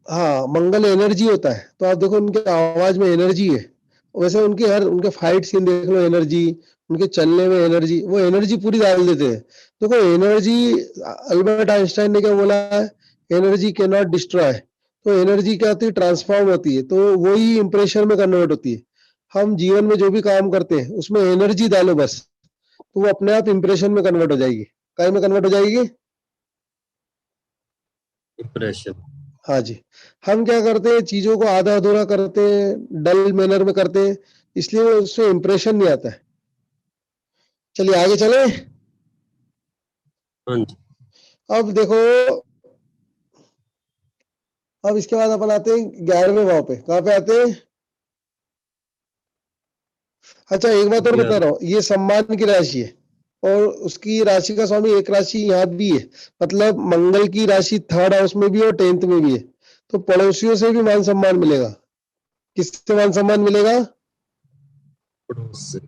हाँ, मंगल एनर्जी होता है। तो आप देखो उनके आवाज में एनर्जी है। वैसे उनकी हर उनके फाइट सीन देख लो, एनर्जी, उनके चलने में एनर्जी, वो एनर्जी पूरी डाल देते हैं। देखो एनर्जी, अल्बर्ट आइंस्टाइन ने क्या बोला है? Energy can not destroy. तो एनर्जी क्या होती है? ट्रांसफॉर्म होती है, तो वही इंप्रेशन में कन्वर्ट होती है। हम जीवन में जो भी काम करते हैं उसमें एनर्जी डालो बस, तो वो अपने आप इंप्रेशन में कन्वर्ट हो जाएगी। काय में कन्वर्ट हो जाएगी? इंप्रेशन। हाँ जी। हम क्या करते हैं, चीजों को आधा अधूरा करते हैं, डल मैनर में करते हैं, इसलिए वो उससे इंप्रेशन नहीं आता है। चलिए आगे चले। हाँ जी। अब देखो, अब इसके बाद अपन आते हैं 11वें भाव पे। कहाँ पे आते हैं? अच्छा, एक बात और बता रहा हूँ, ये सम्मान की राशि है, और उसकी राशि का स्वामी एक राशि यहाँ भी है। मतलब मंगल की राशि थर्ड हाउस में भी है और 10th में भी है। तो पड़ोसियों से भी मान सम्मान मिलेगा। किससे मान सम्मान मिलेगा? पड़ोस से।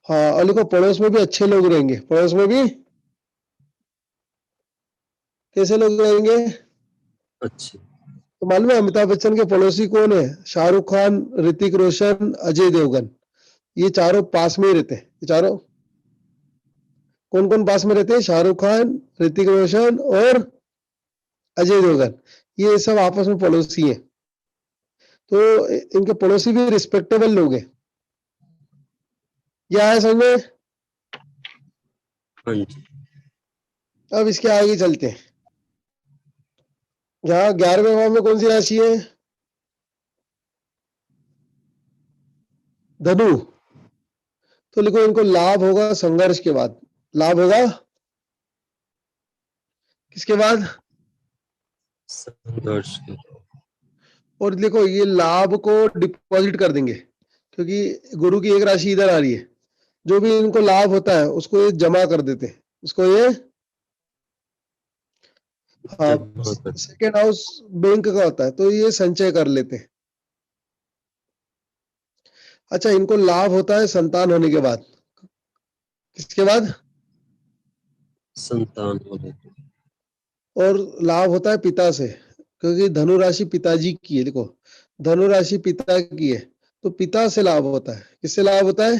हाँ, और देखो पड़ोस में भी अच्छे लोग रहेंगे। पड़ोस में भी कैसे लोग रहेंगे? अच्छे। तो मालूम है अमिताभ बच्चन के पड़ोसी कौन है? शाहरुख खान, ऋतिक रोशन, अजय देवगन। ये चारों पास में ही रहते हैं। ये चारों कौन कौन पास में रहते हैं? शाहरुख खान, ऋतिक रोशन और अजय देवगन। ये सब आपस में पड़ोसी हैं। तो इनके पड़ोसी भी रिस्पेक्टेबल लोग हैं। यह है समझ में? हाँ जी। अब इसके आगे चलते हैं। यहाँ 11वें भाव में कौन सी राशि है? धनु। तो लिखो इनको लाभ होगा संघर्ष के बाद। लाभ होगा किसके बाद? संघर्ष के। और देखो ये लाभ को डिपॉजिट कर देंगे, क्योंकि गुरु की एक राशि इधर आ रही है, जो भी इनको लाभ होता है उसको ये जमा कर देते हैं, उसको ये हाँ जमा कर सेकेंड हाउस बैंक का होता है, तो ये संचय कर लेते हैं। अच्छा, इनको लाभ होता है संतान होने के बाद। किसके बाद? संतान हो जाते हैं। और लाभ होता है पिता से, क्योंकि धनु राशि पिताजी की है। देखो धनु राशि पिता की है, तो पिता से लाभ होता है। किससे लाभ होता है?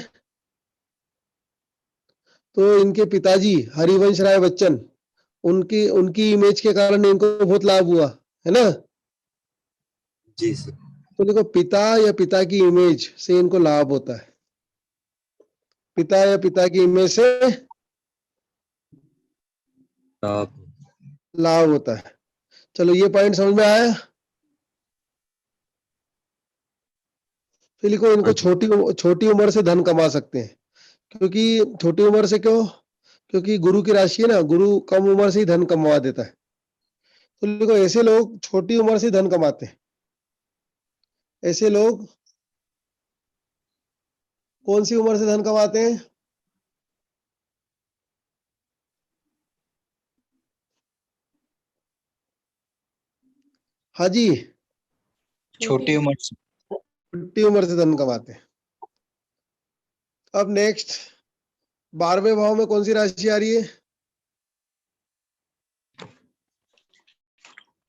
तो इनके पिताजी हरिवंश राय बच्चन, उनकी उनकी इमेज के कारण इनको बहुत लाभ हुआ है ना। जी सर। तो देखो पिता या पिता की इमेज से इनको लाभ होता है, पिता या पिता की इमेज से लाभ लाभ होता है। चलो ये पॉइंट समझ में आया। फिर लिखो इनको हाँ जी। छोटी उम्र से धन कमा सकते हैं। क्योंकि छोटी उम्र से क्यों? क्योंकि गुरु की राशि है ना, गुरु कम उम्र से ही धन कमा देता है। तो देखो ऐसे लोग छोटी उम्र से धन कमाते हैं। ऐसे लोग कौन सी उम्र से धन कमाते हैं? हाँ जी, छोटी उम्र से। छोटी उम्र से धन कमाते हैं। अब नेक्स्ट 12वें भाव में कौन सी राशि आ रही है?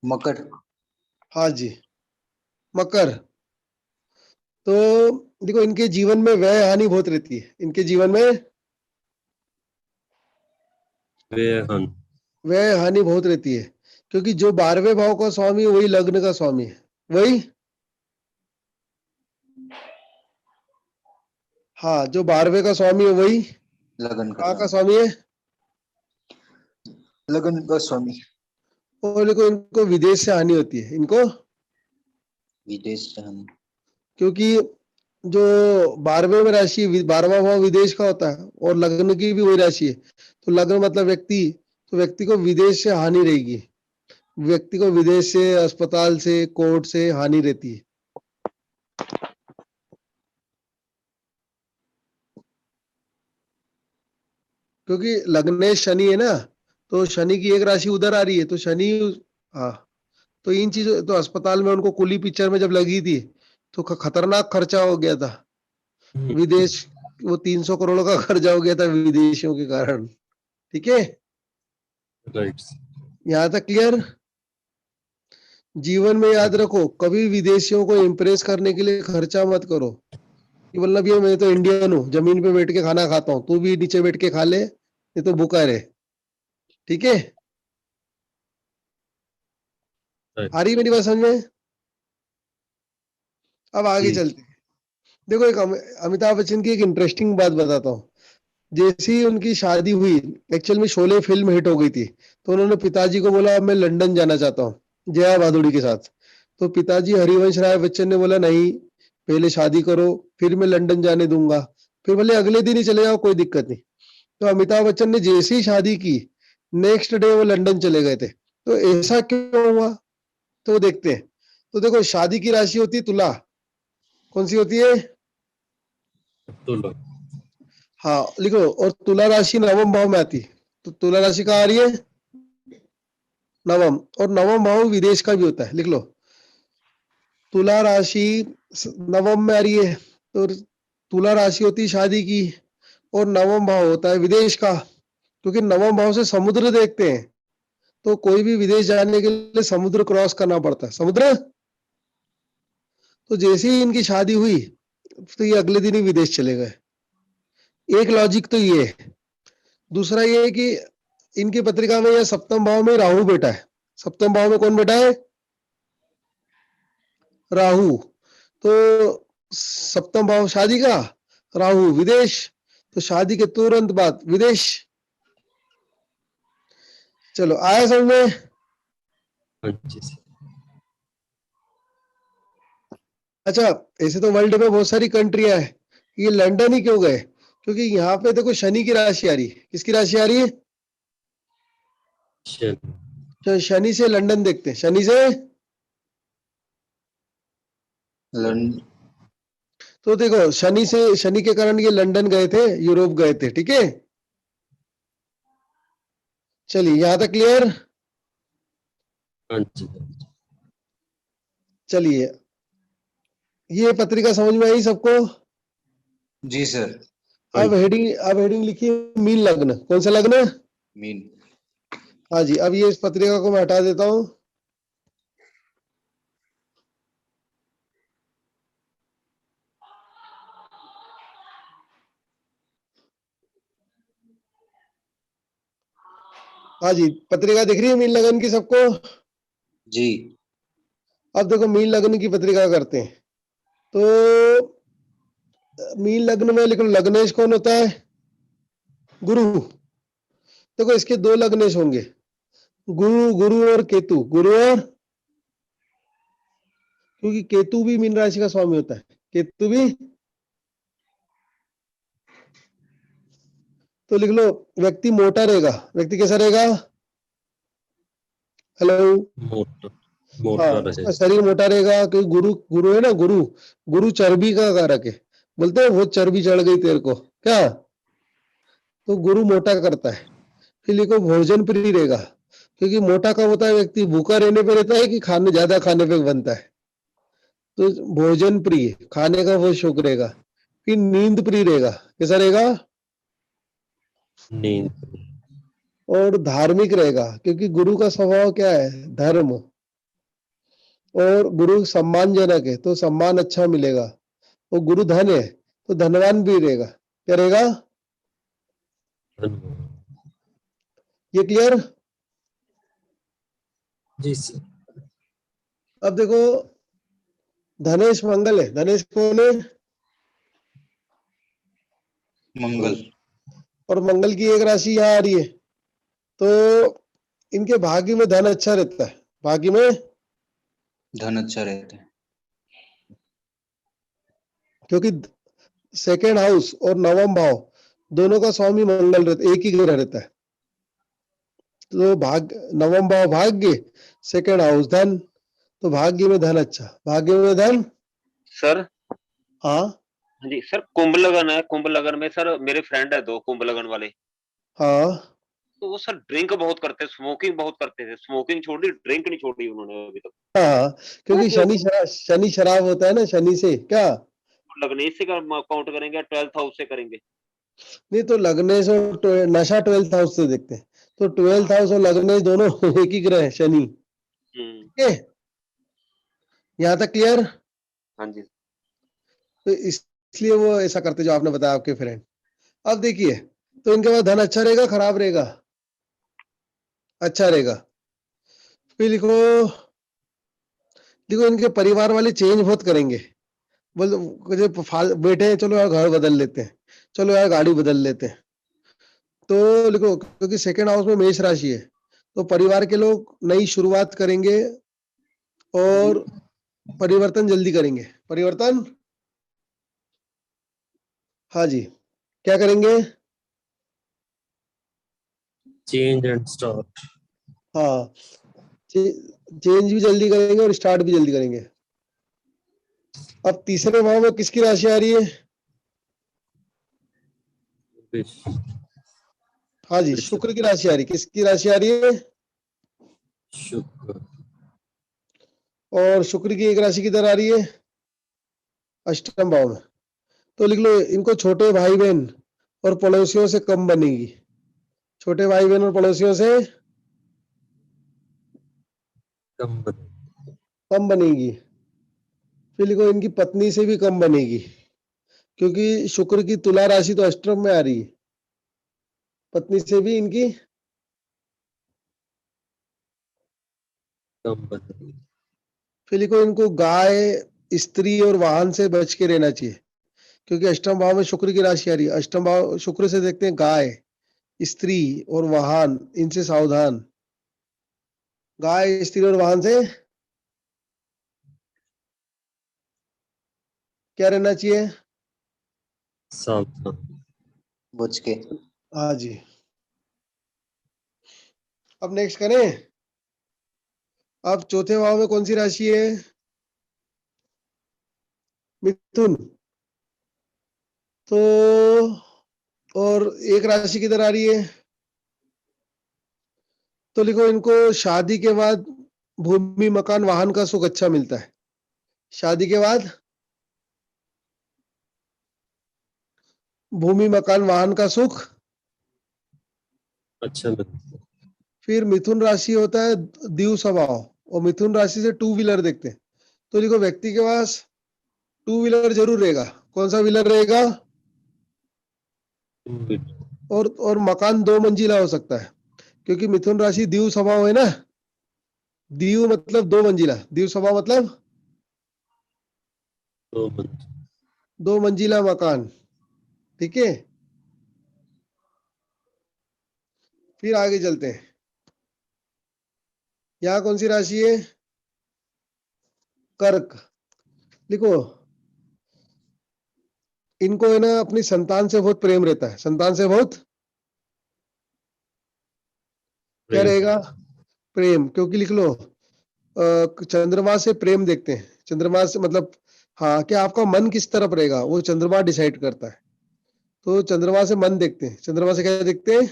मकर। हाँ जी, मकर। तो देखो इनके जीवन में व्यय हानि बहुत रहती है। इनके जीवन में व्यय हानि बहुत रहती है, क्योंकि जो 12वें भाव का स्वामी है वही लग्न का स्वामी है। वही हाँ, जो 12वें का स्वामी है वही लगन कहाँ का का स्वामी है? लगन का स्वामी। और देखो इनको विदेश से हानि होती है। इनको विदेश से हम क्योंकि जो 12वें में राशि 12वां भाव विदेश का होता है, और लग्न की भी वही राशि है, तो लग्न मतलब व्यक्ति, तो व्यक्ति को विदेश से हानि रहेगी। व्यक्ति को विदेश से, अस्पताल से, कोर्ट से हानि रहती है। क्योंकि लग्नेश शनि है ना, तो शनि की एक राशि उधर आ रही है, तो शनि हाँ, तो इन चीजों, तो अस्पताल में उनको कुली पिक्चर में जब लगी थी तो खतरनाक खर्चा हो गया था। विदेश, वो 300 करोड़ का खर्चा हो गया था विदेशियों के कारण। ठीक है, राइट। यहाँ तक क्लियर? जीवन में याद रखो, कभी विदेशियों को इम्प्रेस करने के लिए खर्चा मत करो। कि मतलब ये मैं तो इंडियन हूँ, जमीन पे बैठ के खाना खाता हूँ, तू भी नीचे बैठ के खा ले, ये तो भूखा रहे। ठीक है, आ रही मेरी बात समझ में? अब आगे जी। चलते हैं। देखो एक अमिताभ बच्चन की एक इंटरेस्टिंग बात बताता हूँ। जैसे ही उनकी शादी हुई, एक्चुअल में शोले फिल्म हिट हो गई थी, तो उन्होंने पिताजी को बोला अब मैं लंदन जाना चाहता हूँ जया भादुड़ी के साथ। तो पिताजी हरिवंश राय बच्चन ने बोला नहीं, पहले शादी करो फिर मैं लंदन जाने दूंगा, फिर बोले अगले दिन ही चले जाओ कोई दिक्कत नहीं। तो अमिताभ बच्चन ने जैसे ही शादी की, नेक्स्ट डे वो लंदन चले गए थे। तो ऐसा क्यों हुआ? तो देखते हैं। तो देखो शादी की राशि होती है तुला। कौन सी होती है? तुला। हाँ लिखो, और तुला राशि नवम भाव में आती है। तो तुला राशि कहाँ आ रही है? नवम। और नवम भाव विदेश का भी होता है, लिख लो। तुला राशि नवम में आ रही है, तो तुला राशि होती है शादी की, और नवम भाव होता है विदेश का। क्योंकि नवम भाव से समुद्र देखते हैं, तो कोई भी विदेश जाने के लिए समुद्र क्रॉस करना पड़ता है, समुद्र। तो जैसे ही इनकी शादी हुई, तो ये अगले दिन ही विदेश चले गए। एक लॉजिक तो ये है। दूसरा ये है कि इनकी पत्रिका में यह सप्तम भाव में राहु बैठा है। सप्तम भाव में कौन बैठा है? राहु। तो सप्तम भाव शादी का, राहु विदेश, तो शादी के तुरंत बाद विदेश। चलो आया समझ में? हाँ जी सर। अच्छा, ऐसे तो वर्ल्ड में बहुत सारी कंट्रियां है, ये लंदन ही क्यों गए? क्योंकि यहाँ पे देखो शनि की राशि आ रही है। किसकी राशि आ रही है? शनि। तो शनि से लंदन देखते हैं। शनि से लं- तो देखो शनि के कारण ये लंदन गए थे, यूरोप गए थे, ठीक है। चलिए यहां तक क्लियर। हाँ जी। चलिए ये पत्रिका समझ में आई सबको। जी सर। अब हेडिंग लिखिए मीन लग्न। कौन सा लग्न? मीन। हाँ जी, अब ये इस पत्रिका को मैं हटा देता हूं। हाँ जी, पत्रिका दिख रही है मीन लग्न की सबको। जी। अब देखो मीन लग्न की पत्रिका करते हैं। तो मीन लग्न में लिखो, लग्नेश कौन होता है? गुरु। देखो इसके दो लग्नेश होंगे, गुरु और केतु। क्योंकि केतु भी मीन राशि का स्वामी होता है, केतु भी। तो लिख लो व्यक्ति मोटा रहेगा। व्यक्ति कैसा रहेगा? हेलो। मोटा हाँ, रहे। इसका शरीर मोटा रहेगा क्योंकि गुरु है ना। गुरु चर्बी का कारक है। बोलते हैं वो चर्बी चढ़ गई तेरे को क्या, तो गुरु मोटा करता है। फिर लिखो भोजन प्रिय रहेगा, क्योंकि मोटा कब होता है? व्यक्ति भूखा रहने पे रहता है कि ज्यादा खाने पे बनता है। तो भोजन प्रिय, खाने का वो शौक रहेगा। फिर नींद प्रिय रहेगा। कैसा रहेगा? नींद। और धार्मिक रहेगा, क्योंकि गुरु का स्वभाव क्या है? धर्म। और गुरु सम्मानजनक है, तो सम्मान अच्छा मिलेगा। और गुरु धन है, तो धनवान भी रहेगा। क्या रहेगा? ये क्लियर? जी सर। अब देखो धनेश मंगल है। धनेश कौन है? मंगल। और मंगल की एक राशि यहाँ आ रही है, तो इनके भाग्य में धन अच्छा रहता है। भाग्य में धन अच्छा रहता है। क्योंकि सेकेंड हाउस और नवम भाव दोनों का स्वामी मंगल रहता है, एक ही ग्रह रहता है। तो नवम भाव भाग्य, सेकेंड हाउस धन, तो भाग्य में धन अच्छा। भाग्य में धन। सर। हाँ जी सर, कुंभ लगन है। कुंभ लगन में सर मेरे फ्रेंड है दो कुंभ लगन वाले। हाँ तो वो सर ड्रिंक बहुत करते, स्मोकिंग बहुत करते थे। स्मोकिंग छोड़ी, ड्रिंक नहीं छोड़ी उन्होंने अभी तक। हाँ, क्योंकि वो शनि शराब होता है ना, शनि से क्या। लग्नेश से काउंट करेंगे या 12th हाउस से करेंगे? नहीं तो लग्नेश और नशा 12th हाउस से देखते हैं। तो 12th हाउस और लग्नेश दोनों एक ही ग्रह है, शनि। ठीक है, यहाँ तक क्लियर? हाँ जी। तो इसलिए वो ऐसा करते जो आपने बताया आपके फ्रेंड। अब देखिए, तो इनके पास धन अच्छा रहेगा खराब रहेगा? अच्छा रहेगा। फिर लिखो, देखो इनके परिवार वाले चेंज बहुत करेंगे। बोल बैठे हैं, चलो यार घर बदल लेते हैं, चलो यार गाड़ी बदल लेते हैं। तो लिखो, क्योंकि सेकेंड हाउस में मेष राशि है, तो परिवार के लोग नई शुरुआत करेंगे और परिवर्तन जल्दी करेंगे। परिवर्तन, हाँ जी, क्या करेंगे? Change and start. हाँ, चेंज भी जल्दी करेंगे और स्टार्ट भी जल्दी करेंगे। अब तीसरे भाव में किसकी राशि आ रही है? हाँ जी, शुक्र की राशि आ रही है। किसकी राशि आ रही है? शुक्र। और शुक्र की एक राशि किधर आ रही है? अष्टम भाव में। तो लिख लो, इनको छोटे भाई बहन और पड़ोसियों से कम बनेगी। छोटे भाई बहन और पड़ोसियों से कम बनेगी। फिर लिखो, इनकी पत्नी से भी कम बनेगी, क्योंकि शुक्र की तुला राशि तो अष्टम में आ रही है। पत्नी से भी इनकी कम बनेगी। फिर लिखो, इनको गाय, स्त्री और वाहन से बच के रहना चाहिए, क्योंकि अष्टम भाव में शुक्र की राशि आ रही है। अष्टम भाव शुक्र से देखते हैं गाय, स्त्री और वाहन, इनसे सावधान। गाय, स्त्री और वाहन से क्या रहना चाहिए? सावधान। बच के। हाँ जी। अब नेक्स्ट करें। अब चौथे भाव में कौन सी राशि है? मिथुन। तो और एक राशि किधर आ रही है? तो लिखो इनको शादी के बाद भूमि मकान वाहन का सुख अच्छा मिलता है। शादी के बाद भूमि मकान वाहन का सुख। अच्छा लगता है। फिर मिथुन राशि होता है द्यू स्वभाव, और मिथुन राशि से टू व्हीलर देखते हैं। तो लिखो व्यक्ति के पास टू व्हीलर जरूर रहेगा। कौन सा व्हीलर रहेगा? और मकान 2 मंजिला हो सकता है, क्योंकि मिथुन राशि द्यू स्वभाव है ना। द्यू मतलब 2 मंजिला, द्यू स्वभाव मतलब तो मंजिल। 2 मंजिला मकान। ठीक है, फिर आगे चलते हैं। यहाँ कौन सी राशि है? कर्क। लिखो इनको है ना अपनी संतान से बहुत प्रेम रहता है। संतान से बहुत क्या प्रेम। रहेगा? प्रेम। क्योंकि लिख लो चंद्रमा से प्रेम देखते हैं। चंद्रमा से मतलब हाँ, क्या आपका मन किस तरफ रहेगा वो चंद्रमा डिसाइड करता है। तो चंद्रमा से मन देखते हैं। चंद्रमा से क्या देखते हैं?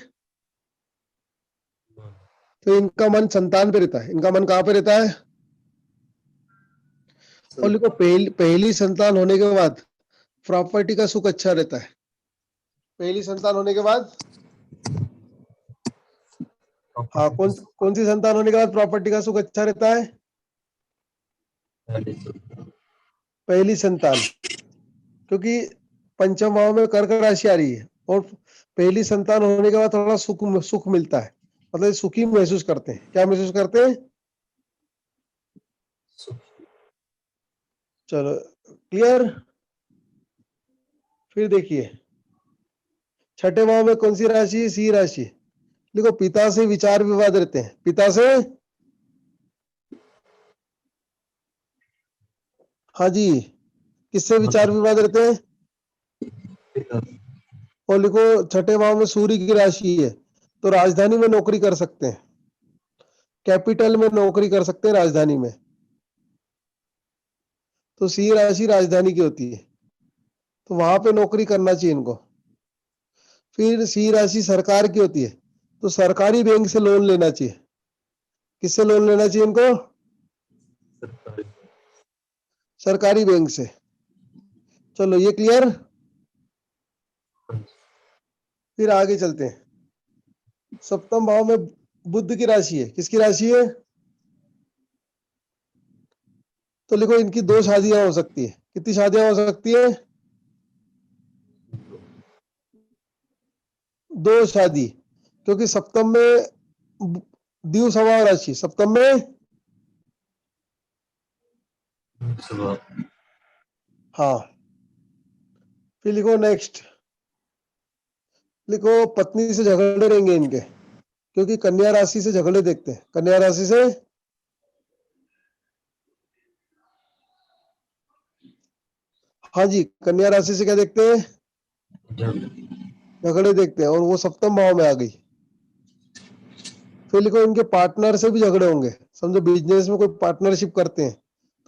तो इनका मन संतान पे रहता है। इनका मन कहाँ पे रहता है? और लिखो पहली संतान होने के बाद प्रॉपर्टी का सुख अच्छा रहता है। पहली संतान होने के बाद हाँ, कौन सी संतान होने के बाद प्रॉपर्टी का सुख अच्छा रहता है? पहली संतान। क्योंकि पंचम भाव में कर्क राशि आ रही है, और पहली संतान होने के बाद थोड़ा सुख मिलता है। मतलब सुखी महसूस करते हैं। क्या महसूस करते हैं? चलो क्लियर। फिर देखिए छठे भाव में कौन सी राशि? सी राशि। देखो पिता से विचार विवाद रहते हैं। पिता से हाँ जी, किससे विचार विवाद रहते हैं? और लिखो छठे भाव में सूर्य की राशि है, तो राजधानी में नौकरी कर सकते हैं। कैपिटल में नौकरी कर सकते हैं, राजधानी में। तो सी राशि राजधानी की होती है, तो वहां पे नौकरी करना चाहिए इनको। फिर सी राशि सरकार की होती है, तो सरकारी बैंक से लोन लेना चाहिए। किससे लोन लेना चाहिए इनको? सरकारी बैंक से। चलो ये क्लियर। फिर आगे चलते हैं। सप्तम भाव में बुध की राशि है। किसकी राशि है? तो लिखो इनकी 2 शादियां हो सकती है। कितनी शादियां हो सकती है? 2 शादी। क्योंकि सप्तम में द्यू स्वभाव राशि, सप्तम में हाँ। फिर लिखो नेक्स्ट। लिखो पत्नी से झगड़े रहेंगे इनके, क्योंकि कन्या राशि से झगड़े देखते हैं। कन्या राशि से हाँ जी, कन्या राशि से क्या देखते हैं? झगड़े देखते हैं, और वो सप्तम भाव में आ गई। फिर लिखो इनके पार्टनर से भी झगड़े होंगे। समझो बिजनेस में कोई पार्टनरशिप करते हैं,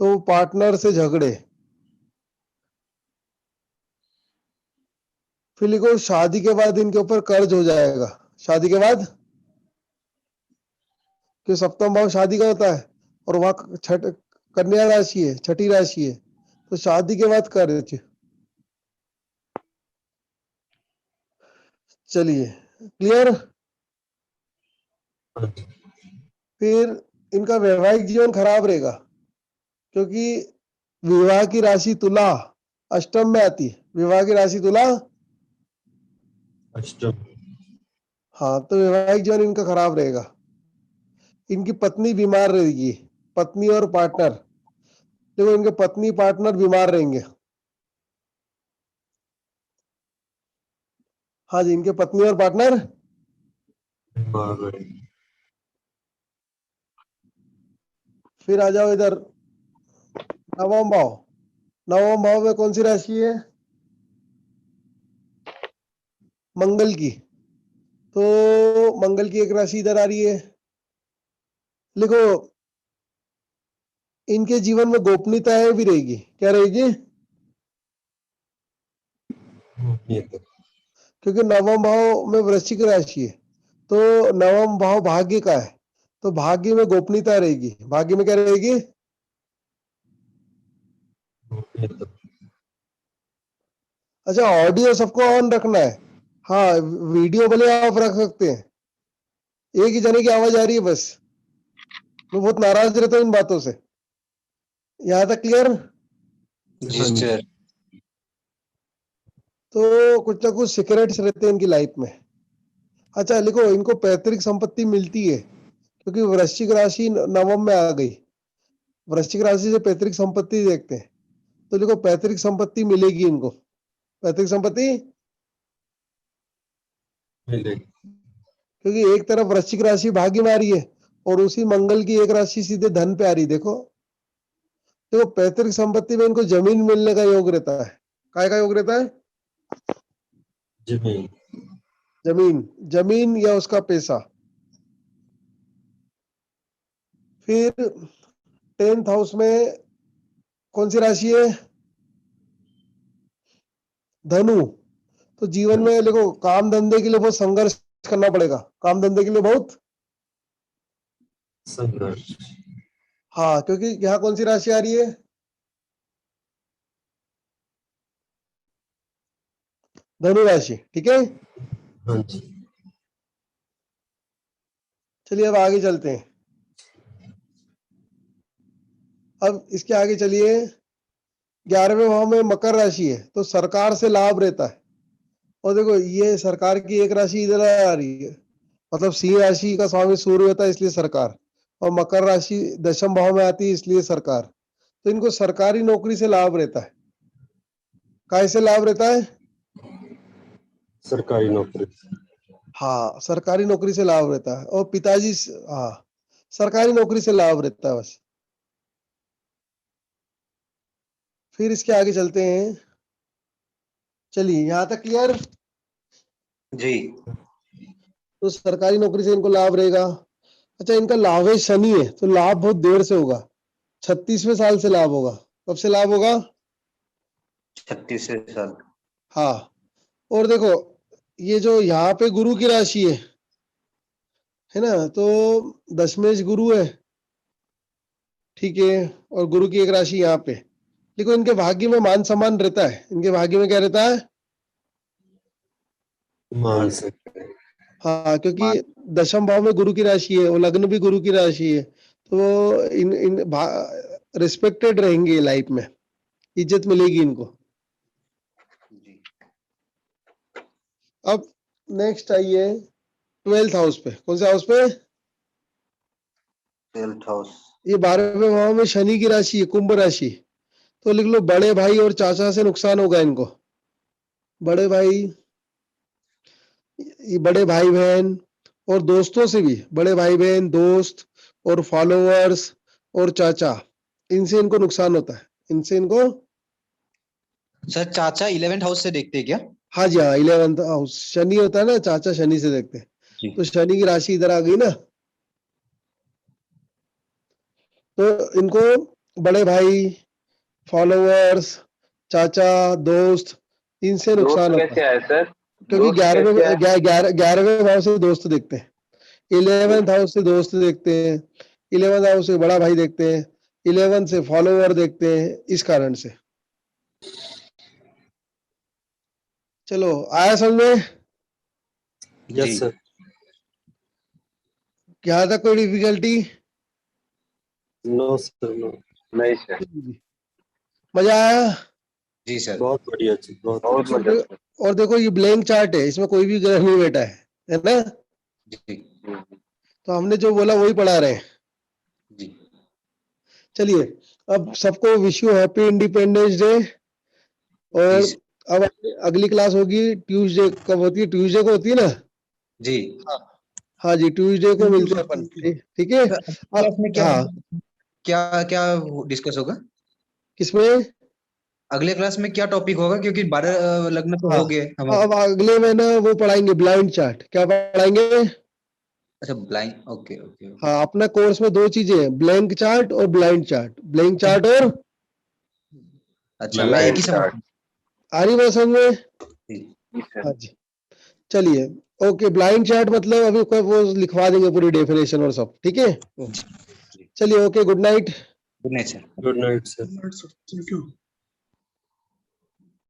तो वो पार्टनर से झगड़े। फिर लिखो शादी के बाद इनके ऊपर कर्ज हो जाएगा। शादी के बाद, कि सप्तम भाव शादी का होता है, और वहां कन्या राशि है, छठी राशि है, तो शादी के बाद कर्ज। चलिए क्लियर। फिर इनका वैवाहिक जीवन खराब रहेगा, क्योंकि विवाह की राशि तुला अष्टम में आती है। विवाह की राशि तुला अष्टम। हाँ, तो वैवाहिक जीवन इनका खराब रहेगा। इनकी पत्नी बीमार रहेगी। पत्नी और पार्टनर, देखो इनके पत्नी पार्टनर बीमार रहेंगे। हाँ जी, इनके पत्नी और पार्टनर। फिर आ जाओ इधर नवम भाव। नवम भाव में कौन सी राशि है? मंगल की। तो मंगल की एक राशि इधर आ रही है। लिखो इनके जीवन में गोपनीयता भी रहेगी। क्या रहेगी? मितक। क्योंकि नवम भाव में वृश्चिक राशि है, तो नवम भाव भाग्य का है, तो भाग्य में गोपनीयता रहेगी। भाग्य में क्या रहेगी? मितक। अच्छा, ऑडियो सबको ऑन रखना है। हाँ, वीडियो भले ऑफ रख सकते हैं। एक ही जने की आवाज आ रही है बस। मैं बहुत नाराज रहता हूँ इन बातों से। यहाँ तक क्लियर? जी हाँ जी। सर। तो कुछ ना कुछ सीक्रेट्स रहते हैं इनकी लाइफ में। अच्छा लिखो, इनको पैतृक संपत्ति मिलती है क्योंकि वृश्चिक राशि नवम में आ गई। वृश्चिक राशि से पैतृक संपत्ति देखते हैं, तो लिखो पैतृक संपत्ति मिलेगी इनको। पैतृक संपत्ति मिलेगी। क्योंकि एक तरफ वृश्चिक राशि भाग्य में आ रही है और उसी मंगल की एक राशि सीधे धन पे आ रही। देखो देखो, पैतृक संपत्ति में इनको जमीन मिलने का योग रहता है। काय का योग रहता है? जमीन। जमीन, जमीन या उसका पैसा। फिर 10th हाउस में कौन सी राशि है? धनु। तो जीवन में देखो, काम धंधे के लिए बहुत संघर्ष करना पड़ेगा। काम धंधे के लिए बहुत, संघर्ष। हाँ, क्योंकि यहाँ कौन सी राशि आ रही है? धनु राशि। ठीक है, हाँ जी। चलिए अब आगे चलते हैं। अब इसके आगे चलिए। 11वें भाव में मकर राशि है, तो सरकार से लाभ रहता है। और देखो, ये सरकार की एक राशि इधर आ रही है, मतलब सिंह राशि का स्वामी सूर्य होता है इसलिए सरकार, और मकर राशि दशम भाव में आती है इसलिए सरकार। तो इनको सरकारी नौकरी से लाभ रहता है। काय से लाभ रहता है? सरकारी नौकरी। हाँ, सरकारी नौकरी से लाभ रहता है। और पिताजी हाँ, सरकारी नौकरी से लाभ रहता है बस। फिर इसके आगे चलते हैं। चलिए, यहाँ तक क्लियर? जी। तो सरकारी नौकरी से इनको लाभ रहेगा। अच्छा, इनका लाभ है शनि है, तो लाभ बहुत देर से होगा। 36वें साल से लाभ होगा। कब से लाभ होगा? 36 साल। हाँ, और देखो, ये जो यहाँ पे गुरु की राशि है ना, तो दशमेश गुरु है, ठीक है, और गुरु की एक राशि यहाँ पे। देखो, इनके भाग्य में मान सम्मान रहता है। इनके भाग्य में क्या रहता है? मान सकते हैं। हाँ, क्योंकि दशम भाव में गुरु की राशि है और लग्न भी गुरु की राशि है, तो इन रिस्पेक्टेड रहेंगे लाइफ में, इज्जत मिलेगी इनको। अब नेक्स्ट आइए 12th हाउस पे। कौन से हाउस पे? 12th house. ये 12वें भाव में शनि की राशि है, कुंभ राशि। तो लिख लो, बड़े भाई और चाचा से नुकसान होगा इनको। बड़े भाई, ये बड़े भाई बहन और दोस्तों से भी, बड़े भाई बहन, दोस्त और फॉलोअर्स और चाचा, इनसे इनको नुकसान होता है। इनसे इनको, सर चाचा 11th हाउस से देखते हैं क्या? हाँ जी हाँ, 11th हाउस शनि होता है ना, चाचा शनि से देखते हैं। जी। तो शनि की राशि इधर आ गई ना, तो इनको बड़े भाई, फॉलोअर्स, चाचा, दोस्त, इनसे नुकसान दोस्त होता कैसे है। आए सर? क्योंकि दोस्त कैसे आए? 11वें भाव से दोस्त देखते हैं, 11th हाउस से दोस्त देखते हैं, 11th हाउस से बड़ा भाई देखते हैं, 11th से फॉलोअर देखते हैं, इस कारण से। चलो, आया समझ में? Yes sir. यहाँ तक कोई डिफिकल्टी? No sir, no. नहीं सर, मजा आया? जी सर। बहुत बढ़िया जी, बहुत बहुत और मजा। और देखो, ये ब्लैंक चार्ट है, इसमें कोई भी ग्रह नहीं बैठा है ना? जी। तो हमने जो बोला वही पढ़ा रहे हैं। जी। चलिए, अब सबको wish you happy independence day. और जी। अब अगली क्लास होगी ट्यूसडे। कब होती है? ट्यूसडे को होती है ना? जी। हाँ जी, ट्यूसडे को मिलते हैं अपन। ठीक है। सर, क्लास में क्या हाँ, क्या क्या डिस्कस होगा? किसमें? अगले क्लास में क्या टॉपिक होगा, क्योंकि 12 लग्न तो हाँ, हो गए हमारे। अब अगले महीना वो पढ़ाएंगे ब्लाइंड चार्ट। क्या पढ़ाएंगे? अच्छा, ब्लाइंड। Okay okay. हाँ, अपना कोर्स में दो चीजें हैं, ब्लैंक चार्ट और ब्लाइंड चार्ट। ब्लैंक चार्ट और अच्छा, मैं एक ही समझ। आ रही बात समझ में? जी। हाँ जी, चलिए ओके। ब्लाइंड चैट मतलब अभी कोई वो लिखवा देंगे पूरी डेफिनेशन और सब, ठीक है। चलिए okay, good night. Good night sir. Good night sir. Thank you.